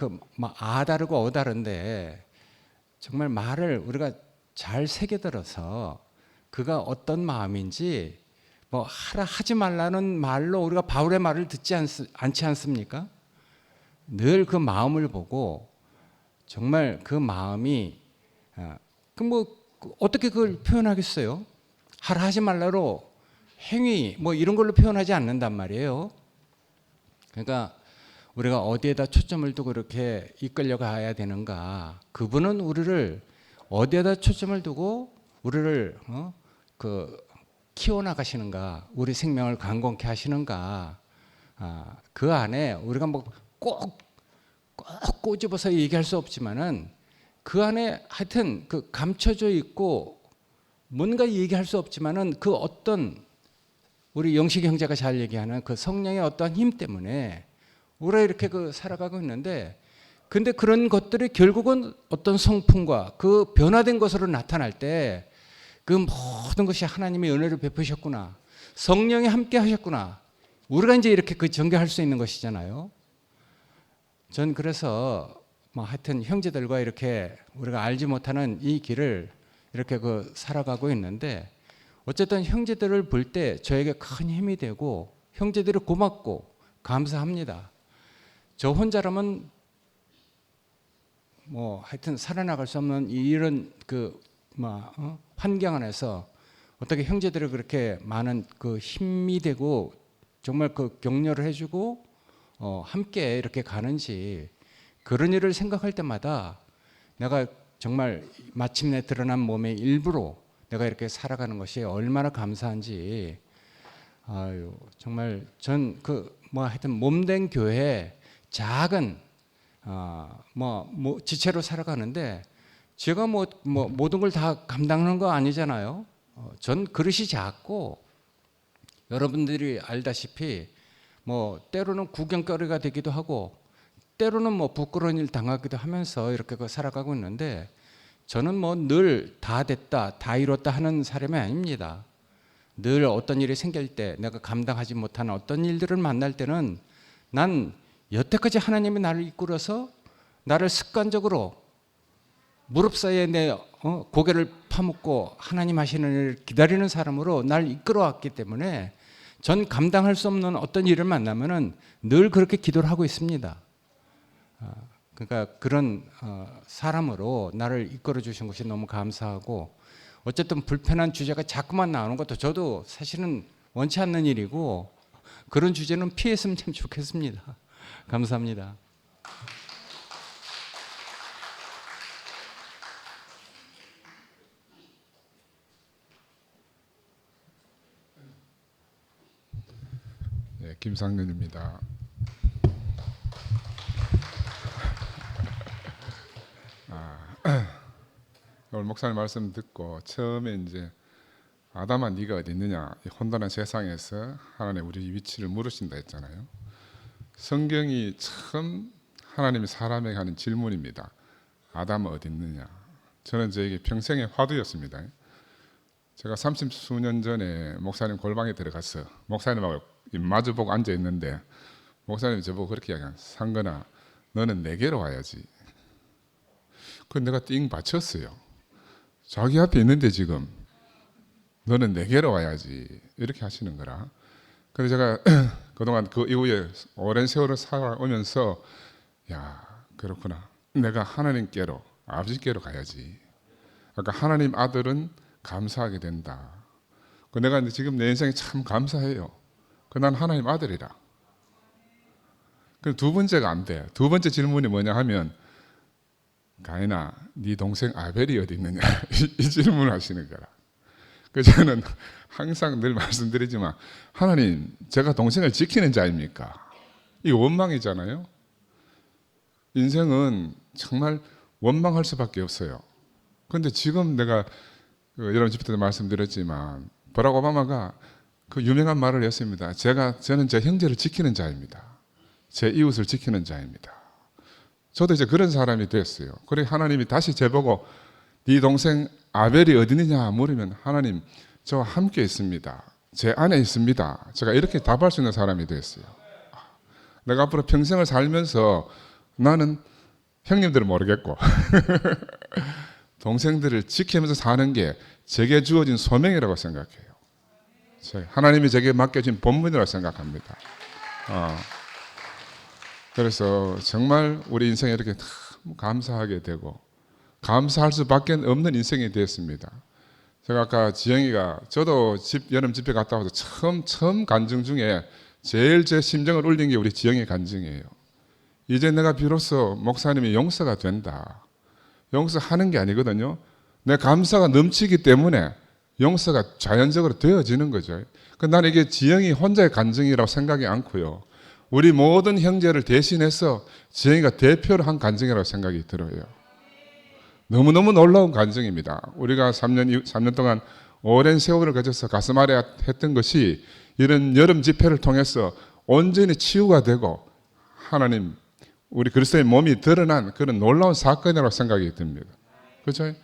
다르고 다른데 정말 말을 우리가 잘 새겨들어서 그가 어떤 마음인지 뭐 하지 말라는 말로 우리가 바울의 말을 듣지 않지 않습니까? 늘 그 마음을 보고 정말 그 마음이 어떻게 그걸 표현하겠어요? 하지 말라로 행위 뭐 이런 걸로 표현하지 않는단 말이에요. 그러니까 우리가 어디에다 초점을 두고 이렇게 이끌려 가야 되는가? 그분은 우리를 어디에다 초점을 두고 우리를 키워나가시는가? 우리 생명을 강건케 하시는가? 그 안에 우리가 뭐 꼭 꼬집어서 얘기할 수 없지만은 그 안에 하여튼 감춰져 있고 뭔가 얘기할 수 없지만은 그 어떤 우리 영식 형제가 잘 얘기하는 그 성령의 어떠한 힘 때문에 우리가 이렇게 살아가고 있는데 근데 그런 것들이 결국은 어떤 성품과 그 변화된 것으로 나타날 때 그 모든 것이 하나님의 은혜를 베푸셨구나. 성령이 함께 하셨구나. 우리가 이제 이렇게 전개할 수 있는 것이잖아요. 전 그래서 뭐 하여튼 형제들과 이렇게 우리가 알지 못하는 이 길을 이렇게 살아가고 있는데 어쨌든 형제들을 볼 때 저에게 큰 힘이 되고 형제들이 고맙고 감사합니다. 저 혼자라면 뭐 하여튼 살아나갈 수 없는 이런 환경 안에서 어떻게 형제들이 그렇게 많은 그 힘이 되고 정말 그 격려를 해주고 함께 이렇게 가는지 그런 일을 생각할 때마다 내가 정말 마침내 드러난 몸의 일부로 내가 이렇게 살아가는 것이 얼마나 감사한지 정말 전 하여튼 몸된 교회 작은 지체로 살아가는데 제가 모든 걸 다 감당하는 거 아니잖아요. 전 그릇이 작고 여러분들이 알다시피 때로는 구경거리가 되기도 하고 때로는 부끄러운 일 당하기도 하면서 이렇게 살아가고 있는데 저는 늘 다 됐다, 다 이뤘다 하는 사람이 아닙니다. 늘 어떤 일이 생길 때 내가 감당하지 못하는 어떤 일들을 만날 때는 난 여태까지 하나님이 나를 이끌어서 나를 습관적으로 무릎 사이에 내 고개를 파묻고 하나님 하시는 일을 기다리는 사람으로 날 이끌어왔기 때문에 전 감당할 수 없는 어떤 일을 만나면은 늘 그렇게 기도를 하고 있습니다. 그러니까 그런 사람으로 나를 이끌어 주신 것이 너무 감사하고 어쨌든 불편한 주제가 자꾸만 나오는 것도 저도 사실은 원치 않는 일이고 그런 주제는 피했으면 참 좋겠습니다. 감사합니다. 네, 김상년입니다. 오늘 목사님 말씀 듣고 처음에 이제 아담아 네가 어디 있느냐, 이 혼돈한 세상에서 하나님 우리 위치를 물으신다 했잖아요. 성경이 처음 하나님이 사람에게 하는 질문입니다. 아담아 어디 있느냐. 저는 저에게 평생의 화두였습니다. 제가 30수년 전에 목사님 골방에 들어가서 목사님하고 마주보고 앉아 있는데 목사님이 저보고 그렇게 이야기해요. 상건아, 너는 내게로 와야지. 그 내가 띵 받쳤어요. 자기 앞에 있는데 지금 너는 내게로 와야지 이렇게 하시는 거라. 그래서 제가 그동안 그 이후에 오랜 세월을 살아오면서 야, 그렇구나. 내가 하나님께로, 아버지께로 가야지. 그러니까 하나님 아들은 감사하게 된다. 내가 지금 내 인생에 참 감사해요. 난 하나님 아들이라. 두 번째가 안 돼. 두 번째 질문이 뭐냐 하면 가인아, 네 동생 아벨이 어디 있느냐 이 질문을 하시는 거라. 저는 항상 늘 말씀드리지만 하나님, 제가 동생을 지키는 자입니까? 이 원망이잖아요. 인생은 정말 원망할 수밖에 없어요. 그런데 지금 내가 여러분 집회 때도 말씀드렸지만 버락 오바마가 그 유명한 말을 했습니다. 저는 제 형제를 지키는 자입니다. 제 이웃을 지키는 자입니다. 저도 이제 그런 사람이 됐어요. 그래 하나님이 다시 저보고 네 동생 아벨이 어디 있느냐 물으면 하나님, 저와 함께 있습니다. 제 안에 있습니다. 제가 이렇게 답할 수 있는 사람이 됐어요. 내가 앞으로 평생을 살면서 나는 형님들은 모르겠고 동생들을 지키면서 사는 게 제게 주어진 소명이라고 생각해요. 하나님이 제게 맡겨진 본분이라고 생각합니다. 그래서 정말 우리 인생에 이렇게 감사하게 되고 감사할 수밖에 없는 인생이 되었습니다. 제가 아까 지영이가 저도 여름 집회 갔다 와서 처음 간증 중에 제일 제 심정을 울린 게 우리 지영이 간증이에요. 이제 내가 비로소 목사님이 용서가 된다. 용서하는 게 아니거든요. 내 감사가 넘치기 때문에 용서가 자연적으로 되어지는 거죠. 나는 이게 지영이 혼자의 간증이라고 생각이 않고요. 우리 모든 형제를 대신해서 지영이가 대표를 한 간증이라고 생각이 들어요. 너무너무 놀라운 간증입니다. 우리가 3년 동안 오랜 세월을 가져서 가슴 아래 했던 것이 이런 여름 집회를 통해서 온전히 치유가 되고 하나님, 우리 그리스도의 몸이 드러난 그런 놀라운 사건이라고 생각이 듭니다. 그렇죠?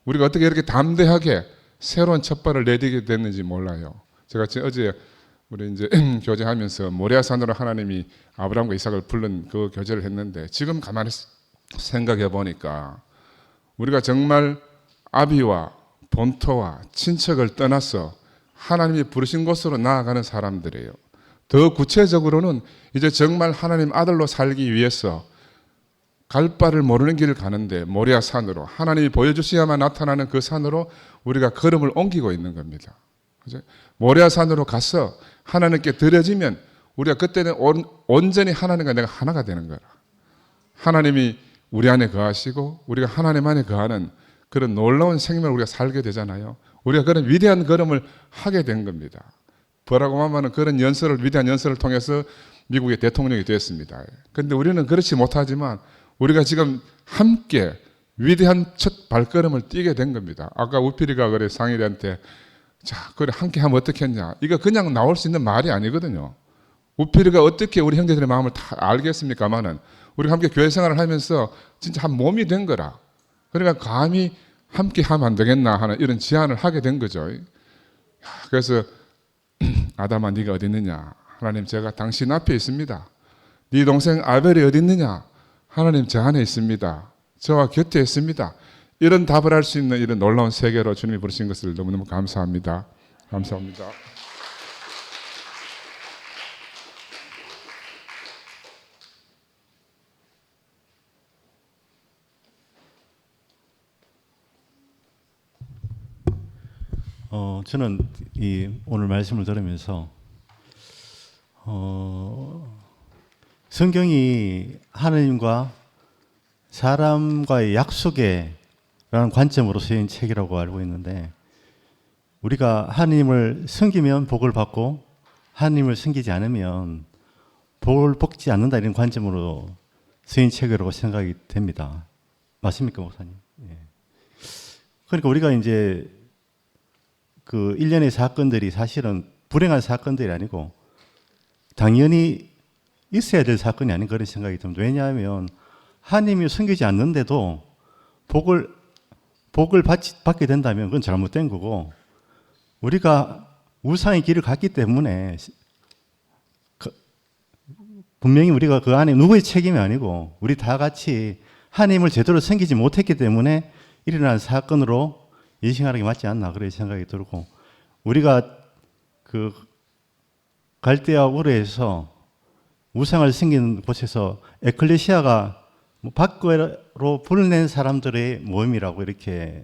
우리가 어떻게 이렇게 담대하게 새로운 첫발을 내디게 됐는지 몰라요. 제가 어제 우리 이제 교제하면서 모리아산으로 하나님이 아브라함과 이삭을 부른 그 교제를 했는데 지금 가만히 생각해 보니까 우리가 정말 아비와 본토와 친척을 떠나서 하나님이 부르신 곳으로 나아가는 사람들이에요. 더 구체적으로는 이제 정말 하나님 아들로 살기 위해서 갈 바를 모르는 길을 가는데 모리아 산으로 하나님이 보여주셔야만 나타나는 그 산으로 우리가 걸음을 옮기고 있는 겁니다. 그죠? 모리아 산으로 가서 하나님께 드려지면 우리가 그때는 온전히 하나님과 내가 하나가 되는 거라. 하나님이 우리 안에 거하시고 우리가 하나님 안에 거하는 그런 놀라운 생명을 우리가 살게 되잖아요. 우리가 그런 위대한 걸음을 하게 된 겁니다. 버락 오바마는 그런 연설을, 위대한 연설을 통해서 미국의 대통령이 되었습니다. 그런데 우리는 그렇지 못하지만 우리가 지금 함께 위대한 첫 발걸음을 뛰게 된 겁니다. 아까 우필이가 그래 상일이한테 자, 그래 함께 하면 어떻겠냐. 이거 그냥 나올 수 있는 말이 아니거든요. 우필이가 어떻게 우리 형제들의 마음을 다 알겠습니까마는 우리가 함께 교회 생활을 하면서 진짜 한 몸이 된 거라. 그러니까 감히 함께 하면 안 되겠나 하는 이런 제안을 하게 된 거죠. 그래서 아담아 네가 어디 있느냐. 하나님 제가 당신 앞에 있습니다. 네 동생 아벨이 어디 있느냐. 하나님 저 안에 있습니다. 저와 곁에 있습니다. 이런 답을 할 수 있는 이런 놀라운 세계로 주님이 부르신 것을 너무너무 감사합니다. 감사합니다. 저는 오늘 말씀을 들으면서 성경이 하나님과 사람과의 약속에 라는 관점으로 쓰인 책이라고 알고 있는데 우리가 하나님을 섬기면 복을 받고 하나님을 섬기지 않으면 복을 받지 않는다 이런 관점으로 쓰인 책이라고 생각이 됩니다. 맞습니까, 목사님? 예. 그러니까 우리가 이제 그 일련의 사건들이 사실은 불행한 사건들이 아니고 당연히 있어야 될 사건이 아닌 그런 생각이 듭니다. 왜냐하면 하나님이 섬기지 않는데도 복을 받게 된다면 그건 잘못된 거고 우리가 우상의 길을 갔기 때문에 분명히 우리가 그 안에 누구의 책임이 아니고 우리 다 같이 하나님을 제대로 섬기지 못했기 때문에 일어난 사건으로 인식하는 게 맞지 않나 그런 생각이 들고 우리가 그 갈대아 우르에서 우상을 섬기는 곳에서 에클레시아가 밖으로 불러낸 사람들의 모임이라고 이렇게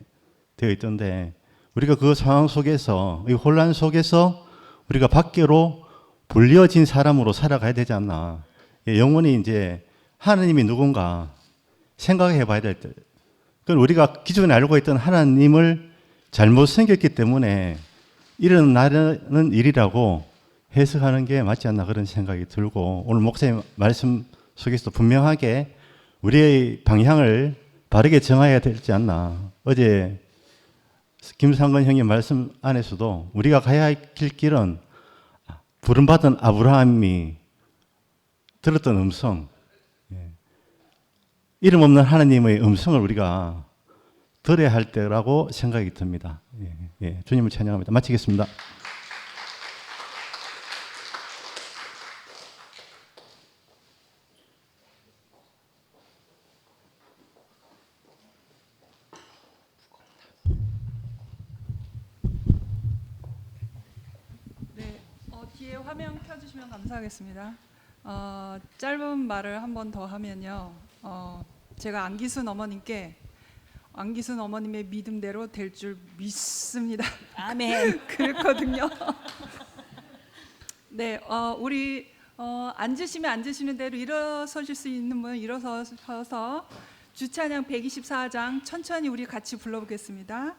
되어 있던데 우리가 그 상황 속에서 이 혼란 속에서 우리가 밖으로 불려진 사람으로 살아가야 되지 않나. 영원히 이제 하나님이 누군가 생각해 봐야 될 때. 그건 우리가 기존에 알고 있던 하나님을 잘못 섬겼기 때문에 일어나는 일이라고 해석하는 게 맞지 않나 그런 생각이 들고 오늘 목사님 말씀 속에서 분명하게 우리의 방향을 바르게 정해야 되지 않나. 어제 김상건 형님 말씀 안에서도 우리가 가야 할 길은 부름받은 아브라함이 들었던 음성, 이름 없는 하나님의 음성을 우리가 들어야 할 때라고 생각이 듭니다. 주님을 찬양합니다. 마치겠습니다. 뒤에 화면 켜주시면 감사하겠습니다. 짧은 말을 한 번 더 하면요. 제가 안기순 어머님께 안기순 어머님의 믿음대로 될 줄 믿습니다. 아멘. 그랬거든요. 네, 우리 앉으시면 앉으시는 대로 일어서실 수 있는 분은 일어서서 주찬양 124장 천천히 우리 같이 불러보겠습니다.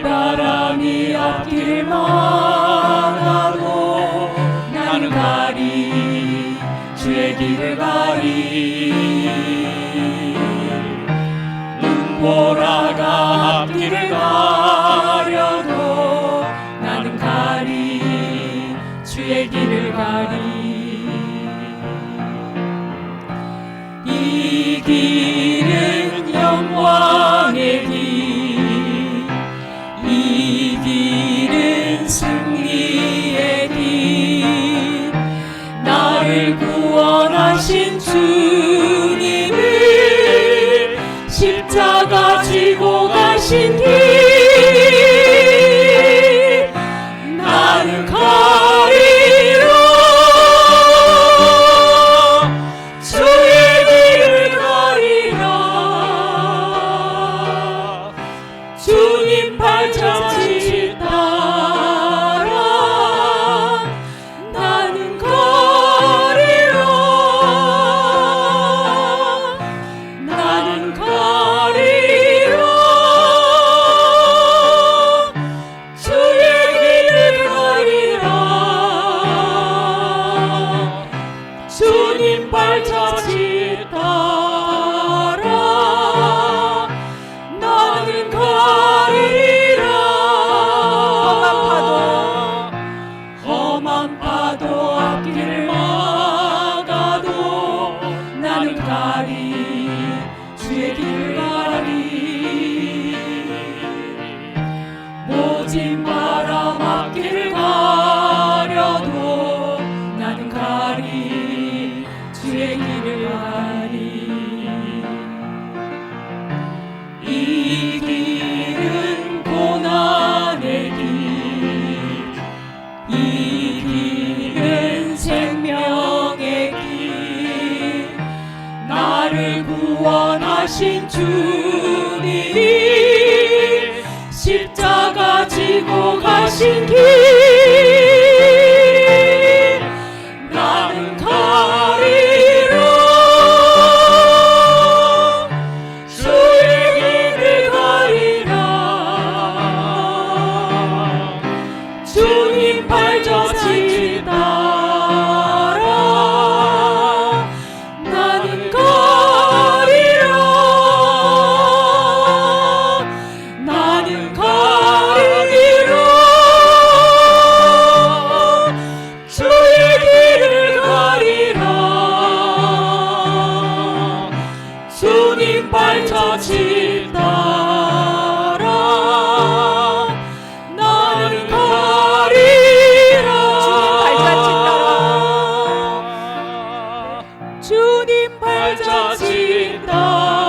바람이 앞길 막아도 나는 가리 주의 길을 가리 눈보라가 앞길을 가려도 나는 가리 주의 길을 가리 이 길은 영광의 길 이 길은 승리의 길 주님 발자취 따라 나는 가리라. 험한 파도 앞길을 막아도 나는 가리. 주의 길을 가리. 모진 바람 앞길을 가려도 나는 가리. 주의 길을 가리. 이 길은 고난의 길, 이 길은 생명의 길. 나를 구원하신 주님이 십자가 지고 가신 길. 나는 가리라. 주의 길을 가리라. 주님 발자취 따라 나는 가리라. 나는 가리라. 주의 길을 가리라. 주님 발자취 따라 나는 가리라. 주님 발자취 따라